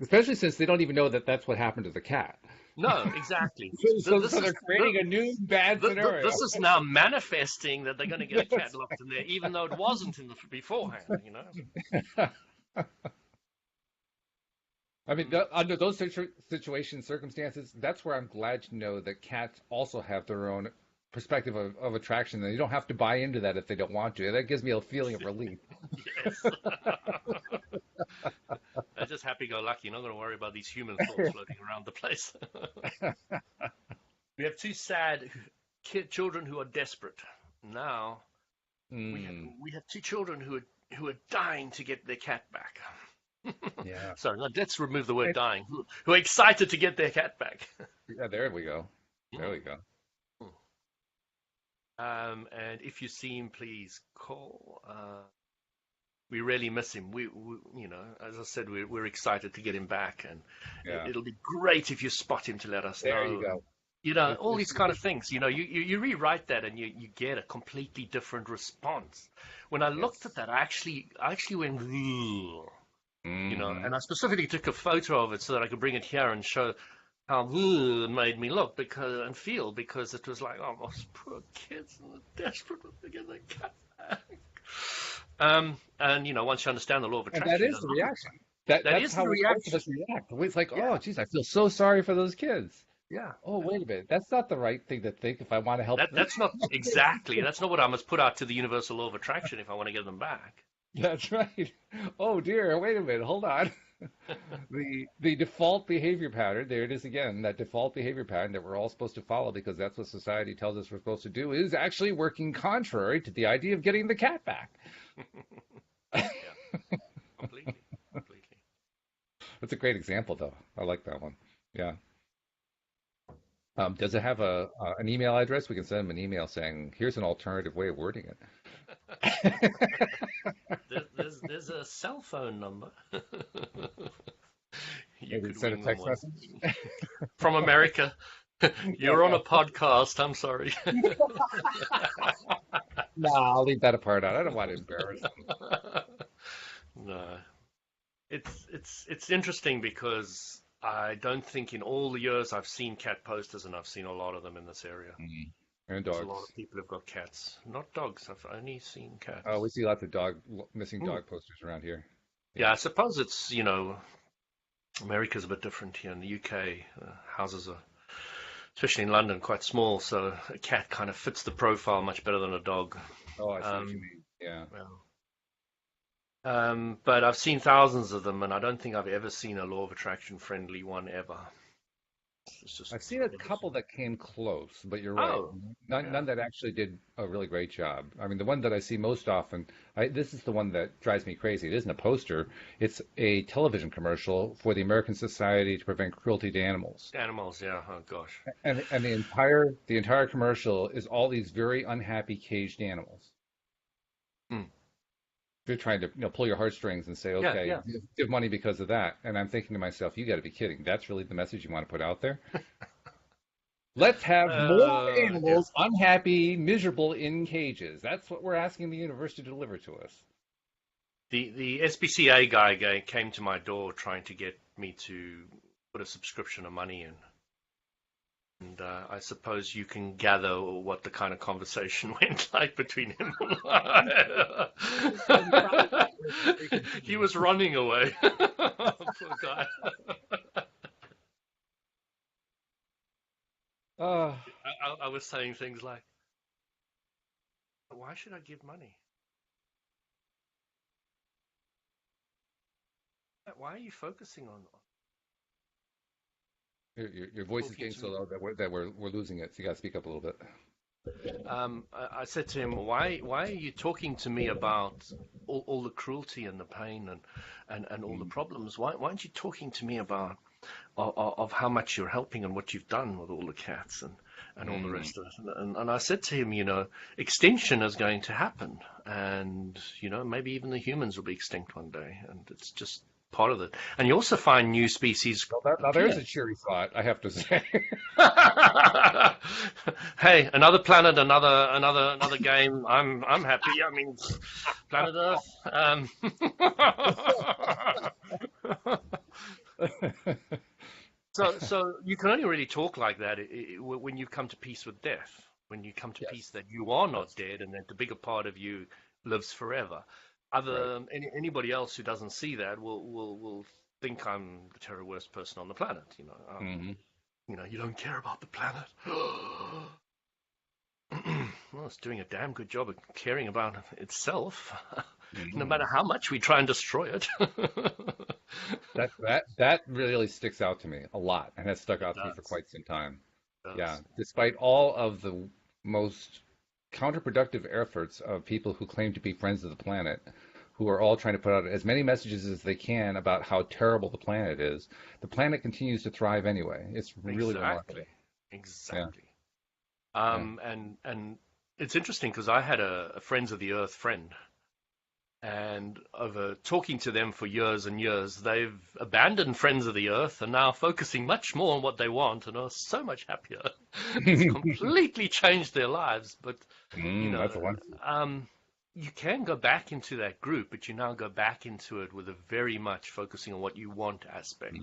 Especially since they don't even know that that's what happened to the cat.
No, exactly.
So
This
they're
is
creating a new bad scenario.
this is now manifesting that they're going to get a cat locked in there, even though it wasn't in the beforehand. You know.
I mean,
Mm.
under those situations, circumstances, that's where I'm glad to know that cats also have their own perspective of attraction, and you don't have to buy into that if they don't want to. That gives me a feeling of relief.
Yes. They're just happy-go-lucky. Not going to worry about these human thoughts floating around the place. We have two sad children who are desperate. Now
Mm,
we have two children who are dying to get their cat back.
yeah.
Sorry, let's remove the word dying. Who are excited to get their cat back.
Yeah, there we go. There
Mm.
we go.
And if you see him, please call. We really miss him. You know, as I said, we're excited to get him back, and
Yeah.
it'll be great if you spot him to let us
There you
know.
go.
You know,
If,
all
if,
these kind of things. You know, you rewrite that, and you get a completely different response. When I looked at
yes.
that, I actually went, "Ugh," you know,
Hmm.
and I specifically took a photo of it so that I could bring it here and show how it made me look because it was like, oh, those poor kids and they're desperate to get their cat back. And you know, once you understand the law of
And that
attraction, you
is
go,
the
look at
reaction.
that
That's
is the
how most of
reaction.
us react. It's like,
Yeah,
oh, geez, I feel so sorry for those kids.
yeah,
Oh,
yeah.
wait a minute. That's not the right thing to think if I want to help.
That's not exactly. That's not what I must put out to the universal law of attraction if I want to get them back.
That's right. Oh dear, wait a minute. Hold on. The default behavior pattern, there it is again, that default behavior pattern that we're all supposed to follow because that's what society tells us we're supposed to do is actually working contrary to the idea of getting the cat back.
Yeah, completely, completely.
That's a great example though. I like that one. Yeah. Does it have an email address? We can send them an email saying, here's an alternative way of wording it.
There's a cell phone number. You
Maybe
could
send a
wing them
text
one
message.
from America. You're on a podcast. I'm sorry.
No, I'll leave that apart out. I don't want to embarrass them.
No, it's interesting because I don't think in all the years I've seen cat posters, and I've seen a lot of them in this area.
Mhm. And
There's a lot
dogs.
of people who've got cats, not dogs. I've only seen
Oh, we
cats.
see lots of missing
Mm.
dog posters around here.
Yeah,
Yeah.
I suppose it's, America's a bit different here. In the UK, houses are, especially in London, quite small, so a cat kind of fits the profile much better than a dog.
Oh, I see what you
Um,
mean. Yeah.
well, But I've seen thousands of them, and I don't think I've ever seen a law of attraction friendly one ever. It's just
I've seen a couple that came close, but you're right.
oh, yeah,
None that actually did a really great job. I mean, the one that I see most often, this is the one that drives me crazy. It isn't a poster. It's a television commercial for the American Society to Prevent Cruelty to Animals.
animals. Yeah, oh gosh.
And the entire commercial is all these very unhappy caged animals.
Hmm.
They're trying to, pull your heartstrings and say,
Yeah,
okay,
yeah.
give money because of that. And I'm thinking to myself, you got to be kidding. That's really the message you want to put out there? Let's have more
Yeah.
animals unhappy, miserable in cages. That's what we're asking the universe to deliver to us.
The SPCA guy came to my door trying to get me to put a subscription of money in. And I suppose you can gather what the kind of conversation went like between him and I.
Well, you probably got very
He
confused.
was running away. Poor guy.
Uh,
I was saying things like, why should I give money? Why are you focusing on
your voice is
talking
getting
to
so
me?
loud that we're losing it. So you got to speak up a little bit.
I said to him, why are you talking to me about all the cruelty and the pain and all the
Mm,
problems? Why aren't you talking to me about of how much you're helping and what you've done with all the cats and all the
mm.
rest of it? And I said to him, extinction is going to happen, and maybe even the humans will be extinct one day, and it's just part of it. And you also find new species
Well, now there's
appear.
a cheery thought, I have to say.
Hey, another planet, another game. I'm happy. I mean, planet Earth. So you can only really talk like that when you come to peace with death. When you come to peace
Yes,
that you are not
yes,
dead and that the bigger part of you lives forever.
right.
Anybody else who doesn't see that will think I'm the terror worst person on the planet.
Hmm.
You don't care about the planet. Well, it's doing a damn good job of caring about itself, no
Hmm.
matter how much we try and destroy it.
That really sticks out to me a lot, and has stuck
It
out to me for
does.
quite some time.
It
Yeah,
does.
despite all of the most counterproductive efforts of people who claim to be friends of the planet, who are all trying to put out as many messages as they can about how terrible the planet is, the planet continues to thrive anyway. It's really
Exactly.
remarkable. Yeah,
Exactly.
yeah.
And it's interesting because I had a Friends of the Earth friend, and over talking to them for years and years, they've abandoned Friends of the Earth and now focusing much more on what they want and are so much happier. It's completely changed their lives. But, you know,
That's wonderful.
um, you can go back into that group, but you now go back into it with a very much focusing on what you want aspect.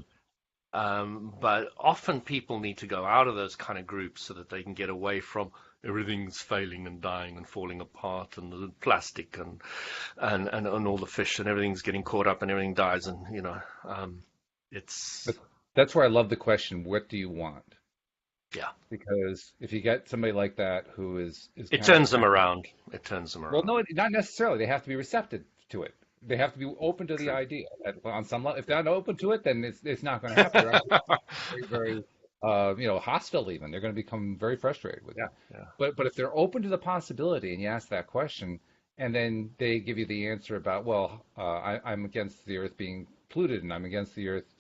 But often people need to go out of those kind of groups so that they can get away from everything's failing and dying and falling apart and the plastic and all the fish and everything's getting caught up and everything dies and it's
But that's where I love the question, what do you want?
yeah,
Because if you get somebody like that who is
it
kind of
turns them around. It turns them
well,
around.
no, not necessarily. They have to be receptive to it. They have to be open to the
True.
idea. On some level, if they're not open to it, then it's not going to happen. They're actually very, very, hostile. Even they're going to become very frustrated with you.
Yeah, yeah.
But if they're open to the possibility, and you ask that question, and then they give you the answer about, well, I'm against the Earth being polluted, and I'm against the Earth,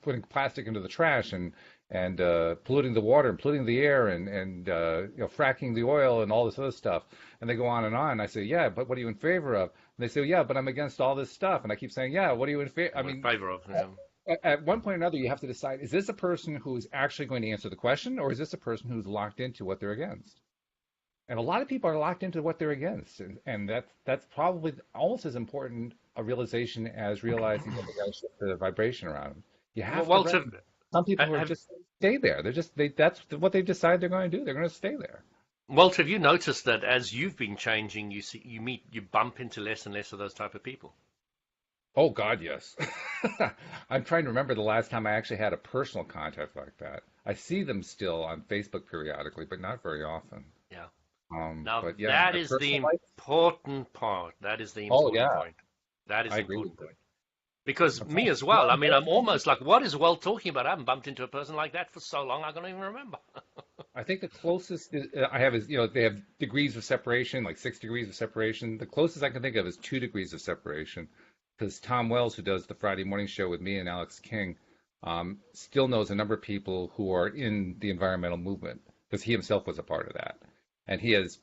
putting plastic into the trash, and polluting the water and polluting the air and fracking the oil and all this other stuff. And they go on and on. And I say, yeah, but what are you in favor of? And they say, yeah, but I'm against all this stuff. And I keep saying, yeah, what are you in favor? I
I'm in
mean,
favor of
at one point or another, you have to decide, is this a person who is actually going to answer the question, or is this a person who's locked into what they're against? And a lot of people are locked into what they're against. And that's probably almost as important a realization as realizing that they got to shift the vibration around. You
well,
have to
Walter,
recognize some people who are
have
just stay there. That's what they've decided they're going to do. They're going to stay there.
Walter, have you noticed that as you've been changing, you bump into less and less of those type of people?
Oh God, yes. I'm trying to remember the last time I actually had a personal contact like that. I see them still on Facebook periodically, but not very often.
Yeah. Now
But yeah,
that
my
is the
personal life.
important part. That is the
Oh
important
yeah,
point. That is
I
the
agree with
important
you.
point. Because
I'm
me
fine.
as well. I mean, I'm almost like, what is Walt talking about? I haven't bumped into a person like that for so long, I don't even remember.
I think the closest I have is, they have degrees of separation, like 6 degrees of separation. The closest I can think of is 2 degrees of separation, because Tom Wells, who does the Friday morning show with me and Alex King, still knows a number of people who are in the environmental movement, because he himself was a part of that, and he has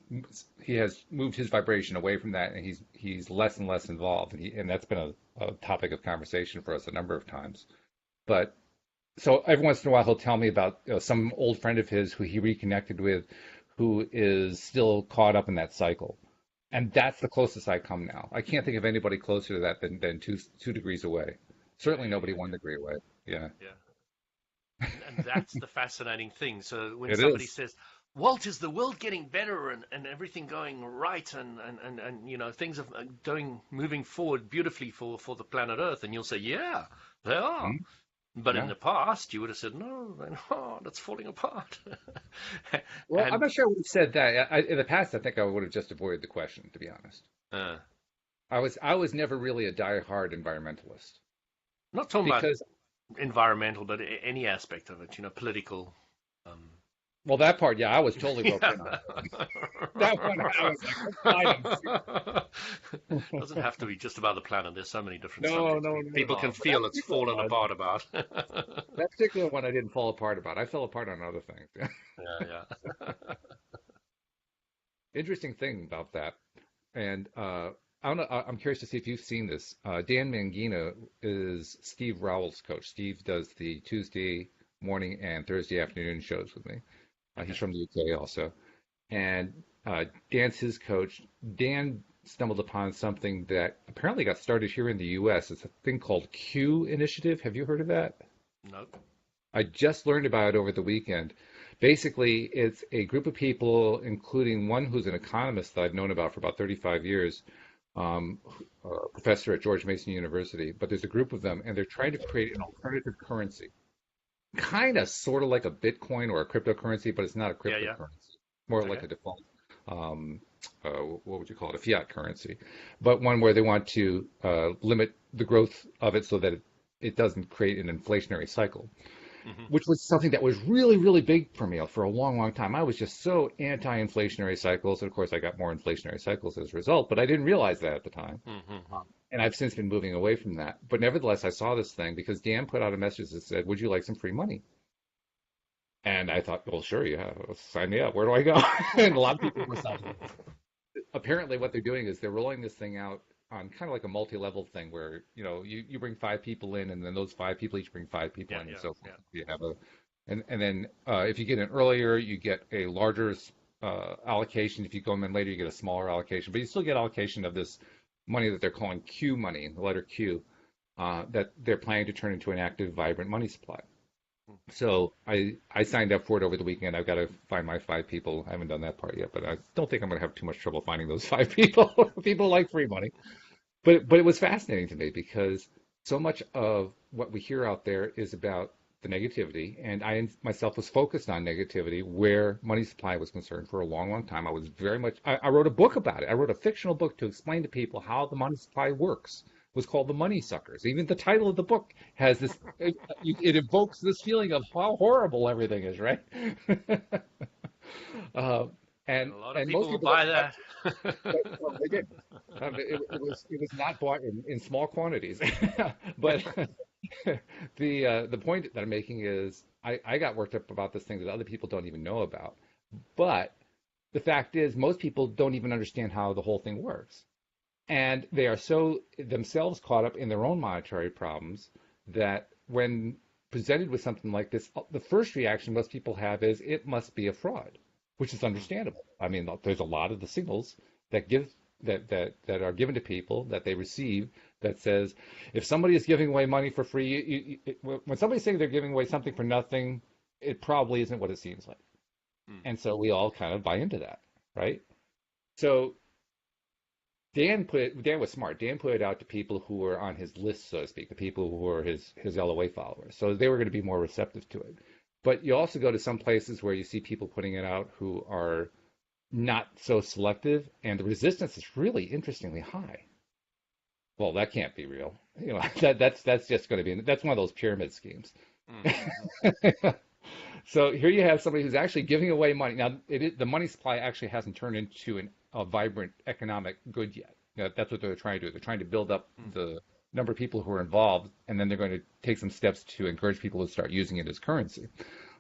moved his vibration away from that, and he's less and less involved, and that's been a topic of conversation for us a number of times. But so every once in a while he'll tell me about some old friend of his who he reconnected with, who is still caught up in that cycle, and that's the closest I come now. I can't think of anybody closer to that than two degrees away.
Yeah,
Certainly
yeah,
nobody
yeah,
1 degree away. Yeah,
yeah, yeah. And that's the fascinating thing. So when
it
somebody
is.
says, Walt, is the world getting better and everything going right and things are moving forward beautifully for the planet Earth, and you'll say, yeah, they are.
Mhm.
But in
Yeah.
the past, you would have said, no, they're not. It's falling apart.
Well, I'm
And
not sure I would have said that. In the past, I think I would have just avoided the question, to be honest.
uh,
I was never really a die-hard environmentalist
not talking about
because,
environmental, but any aspect of it, political. Um,
well, that part, yeah, I was totally
yeah.
broken on. That one, I was like, oh, fine,
Doesn't have to be just about the planet. There's so many different
no,
subjects
no, not at
people can
all. But that
feel it's
particular
fallen
one,
apart about.
that particular one, I didn't fall apart about. I fell apart on other things.
Yeah, yeah.
Interesting thing about that, and I don't know, I'm curious to see if you've seen this. Dan Mangina is Steve Rowell's coach. Steve does the Tuesday morning and Thursday afternoon shows with me. He's
Okay.
from the UK also, and Dan's his coach. Dan stumbled upon something that apparently got started here in the US. It's a thing called Q Initiative. Have you heard of that?
Nope.
I just learned about it over the weekend. Basically, it's a group of people, including one who's an economist that I've known about for about 35 years, um, a professor at George Mason University. But there's a group of them, and they're trying to create an alternative currency, kind of sort of like a Bitcoin or a cryptocurrency, but it's not a
Yeah, yeah.
cryptocurrency, more like
Okay.
a default, um, what would you call it, a fiat currency, but one where they want to limit the growth of it so that it doesn't create an inflationary cycle,
Hmm.
which was something that was really, really big for me for a long, long time. I was just so anti-inflationary cycles. And of course, I got more inflationary cycles as a result, but I didn't realize that at the time.
Hmm.
And I've since been moving away from that. But nevertheless, I saw this thing because Dan put out a message that said, would you like some free money? And I thought, well, sure, yeah, sign me up. Where do I go? And a lot of people were signing up. Apparently what they're doing is they're rolling this thing out on kind of like a multi-level thing where, you bring 5 people in, and then those 5 people each bring 5 people
Yeah,
in, and
yeah,
so
yeah.
forth. You have and then if you get in earlier, you get a larger allocation. If you go in later, you get a smaller allocation, but you still get allocation of this money that they're calling Q money, the letter Q, that they're planning to turn into an active, vibrant money supply. So I signed up for it over the weekend. I've got to find my 5 people. I haven't done that part yet, but I don't think I'm going to have too much trouble finding those 5 people. People like free money. But it was fascinating to me because so much of what we hear out there is about the negativity, and I myself was focused on negativity where money supply was concerned for a long, long time. I was very much. I wrote a book about it. I wrote a fictional book to explain to people how the money supply works. It was called The Money Suckers. Even the title of the book has this. It evokes this feeling of how horrible everything is, right? uh,
And
and
a lot of
and
people
most
will
people don't
buy
realize
that.
well, they did. It was not bought in small quantities, but the point that I'm making is I got worked up about this thing that other people don't even know about. But the fact is, most people don't even understand how the whole thing works, and they are so themselves caught up in their own monetary problems that when presented with something like this, the first reaction most people have is it must be a fraud, which is understandable. I mean, there's a lot of the signals that give that are given to people that they receive that says if somebody is giving away money for free, when somebody's saying they're giving away something for nothing, it probably isn't what it seems like.
Hmm.
And so we all kind of buy into that, right? So Dan was smart. Dan put it out to people who were on his list, so to speak, the people who were his LOA followers. So they were going to be more receptive to it. But you also go to some places where you see people putting it out who are not so selective, and the resistance is really interestingly high. Well, that can't be real. That's just going to be that's one of those pyramid schemes.
Mm-hmm.
So here you have somebody who's actually giving away money. Now, the money supply actually hasn't turned into a vibrant economic good yet. That's what they're trying to do. They're trying to build up the number of people who are involved, and then they're going to take some steps to encourage people to start using it as currency.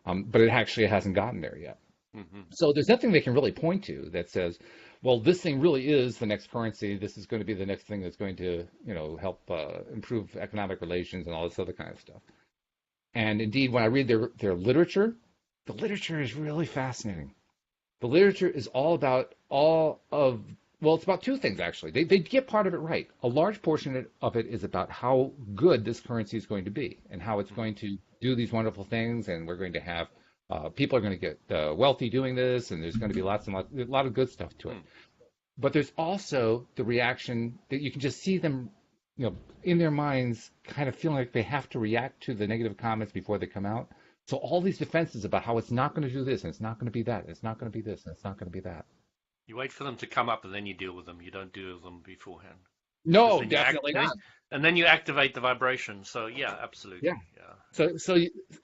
But it actually hasn't gotten there yet.
Mm-hmm.
So there's nothing they can really point to that says, well, this thing really is the next currency. This is going to be the next thing that's going to, help improve economic relations and all this other kind of stuff. And indeed, when I read their literature, the literature is really fascinating. The literature is well, it's about two things, actually. They get part of it right. A large portion of it is about how good this currency is going to be and how it's going to do these wonderful things. And we're going to have people are going to get wealthy doing this, and there's going to be a lot of good stuff to it. But there's also the reaction that you can just see them, in their minds, kind of feeling like they have to react to the negative comments before they come out. So all these defenses about how it's not going to do this, and it's not going to be that, and it's not going to be this, and it's not going to be that.
You wait for them to come up and then you deal with them. You don't deal with them beforehand.
No, definitely not.
And then you activate the vibration. So yeah, absolutely.
Yeah. So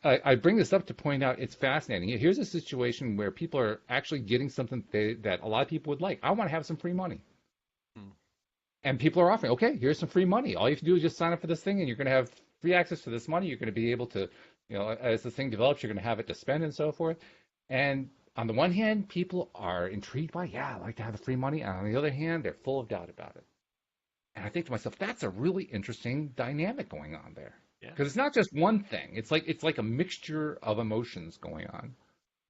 I bring this up to point out it's fascinating. Here's a situation where people are actually getting something that a lot of people would like. I want to have some free money. And people are offering, okay, here's some free money. All you have to do is just sign up for this thing, and you're going to have free access to this money. You're going to be able to, as the thing develops, you're going to have it to spend and so forth. And on the one hand, people are intrigued by, I like to have the free money. And on the other hand, they're full of doubt about it. And I think to myself, that's a really interesting dynamic going on there. Because it's not just one thing. It's like a mixture of emotions going on.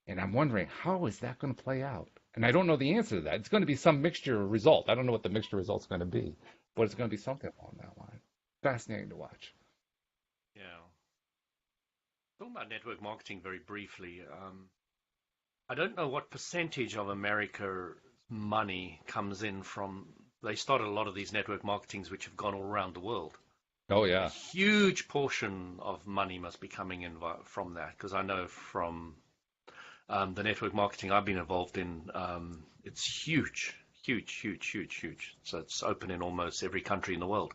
And I'm wondering, how is that going to play out? And I don't know the answer to that. It's going to be some mixture result. I don't know what the mixture result's going to be, but it's going to be something along that line. Fascinating to watch.
Yeah. Talking about network marketing very briefly, I don't know what percentage of America's money comes in from. They started a lot of these network marketings which have gone all around the world.
Oh, yeah.
A huge portion of money must be coming in from that, because I know from the network marketing I've been involved in, it's huge. So it's open in almost every country in the world.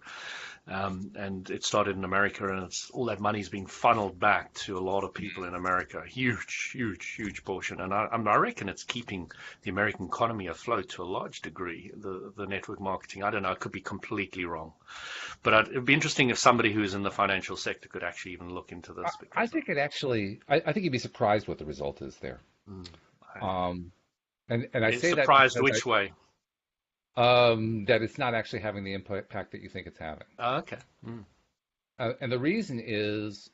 And it started in America, and all that money's being funneled back to a lot of people in America. Huge portion. And I reckon it's keeping the American economy afloat to a large degree, the network marketing. I don't know, I could be completely wrong. But it'd be interesting if somebody who's in the financial sector could actually even look into this.
I think it actually, I think you'd be surprised what the result is there. And I say that
surprised which way?
That it's not actually having the impact that you think it's having.
Oh, okay.
And the reason is,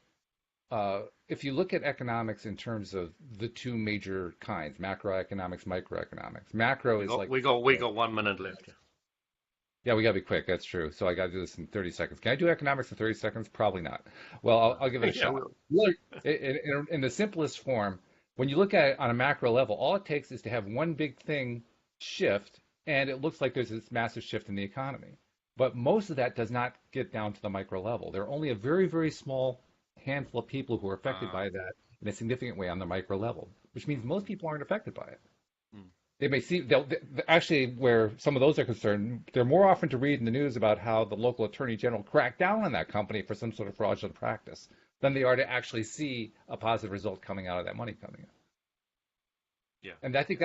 if you look at economics in terms of the two major kinds, macroeconomics, microeconomics. Macro is
we got 1 minute left.
Yeah, we got to be quick. That's true. So I got to do this in 30 seconds. Can I do economics in 30 seconds? Probably not. Well, I'll give it a shot. In the simplest form, when you look at it on a macro level, all it takes is to have one big thing shift, and it looks like there's this massive shift in the economy. But most of that does not get down to the micro level. There are only a very, very small handful of people who are affected by that in a significant way on the micro level, which means most people aren't affected by it. They may see, actually, where some of those are concerned, they're more often to read in the news about how the local attorney general cracked down on that company for some sort of fraudulent practice than they are to actually see a positive result coming out of that money coming in.
Yeah.
And I think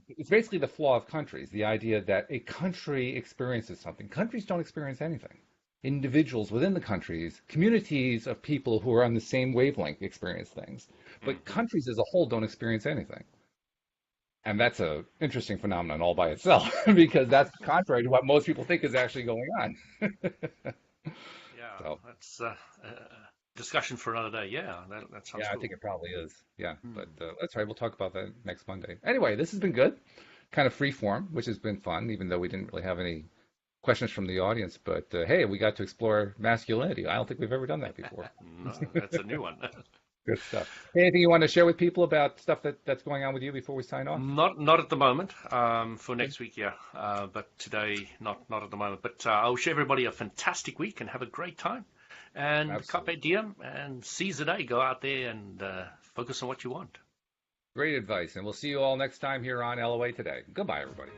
it's basically the flaw of countries, the idea that a country experiences something. Countries don't experience anything. Individuals within the countries, communities of people who are on the same wavelength experience things. But countries as a whole don't experience anything. And that's an interesting phenomenon all by itself, because that's contrary to what most people think is actually going on.
That's a discussion for another day. Yeah, that sounds cool.
I think it probably is. Yeah, but that's right. We'll talk about that next Monday. Anyway, this has been good. Kind of free form, which has been fun, even though we didn't really have any questions from the audience. But hey, we got to explore masculinity. I don't think we've ever done that before.
No, that's a new one.
Good stuff. Anything you want to share with people about stuff that's going on with you before we sign off?
Not at the moment. For next week, yeah. But today, not at the moment. But I wish everybody a fantastic week and have a great time. And Carpe diem and seize the day. Go out there and focus on what you want.
Great advice. And we'll see you all next time here on LOA Today. Goodbye, everybody.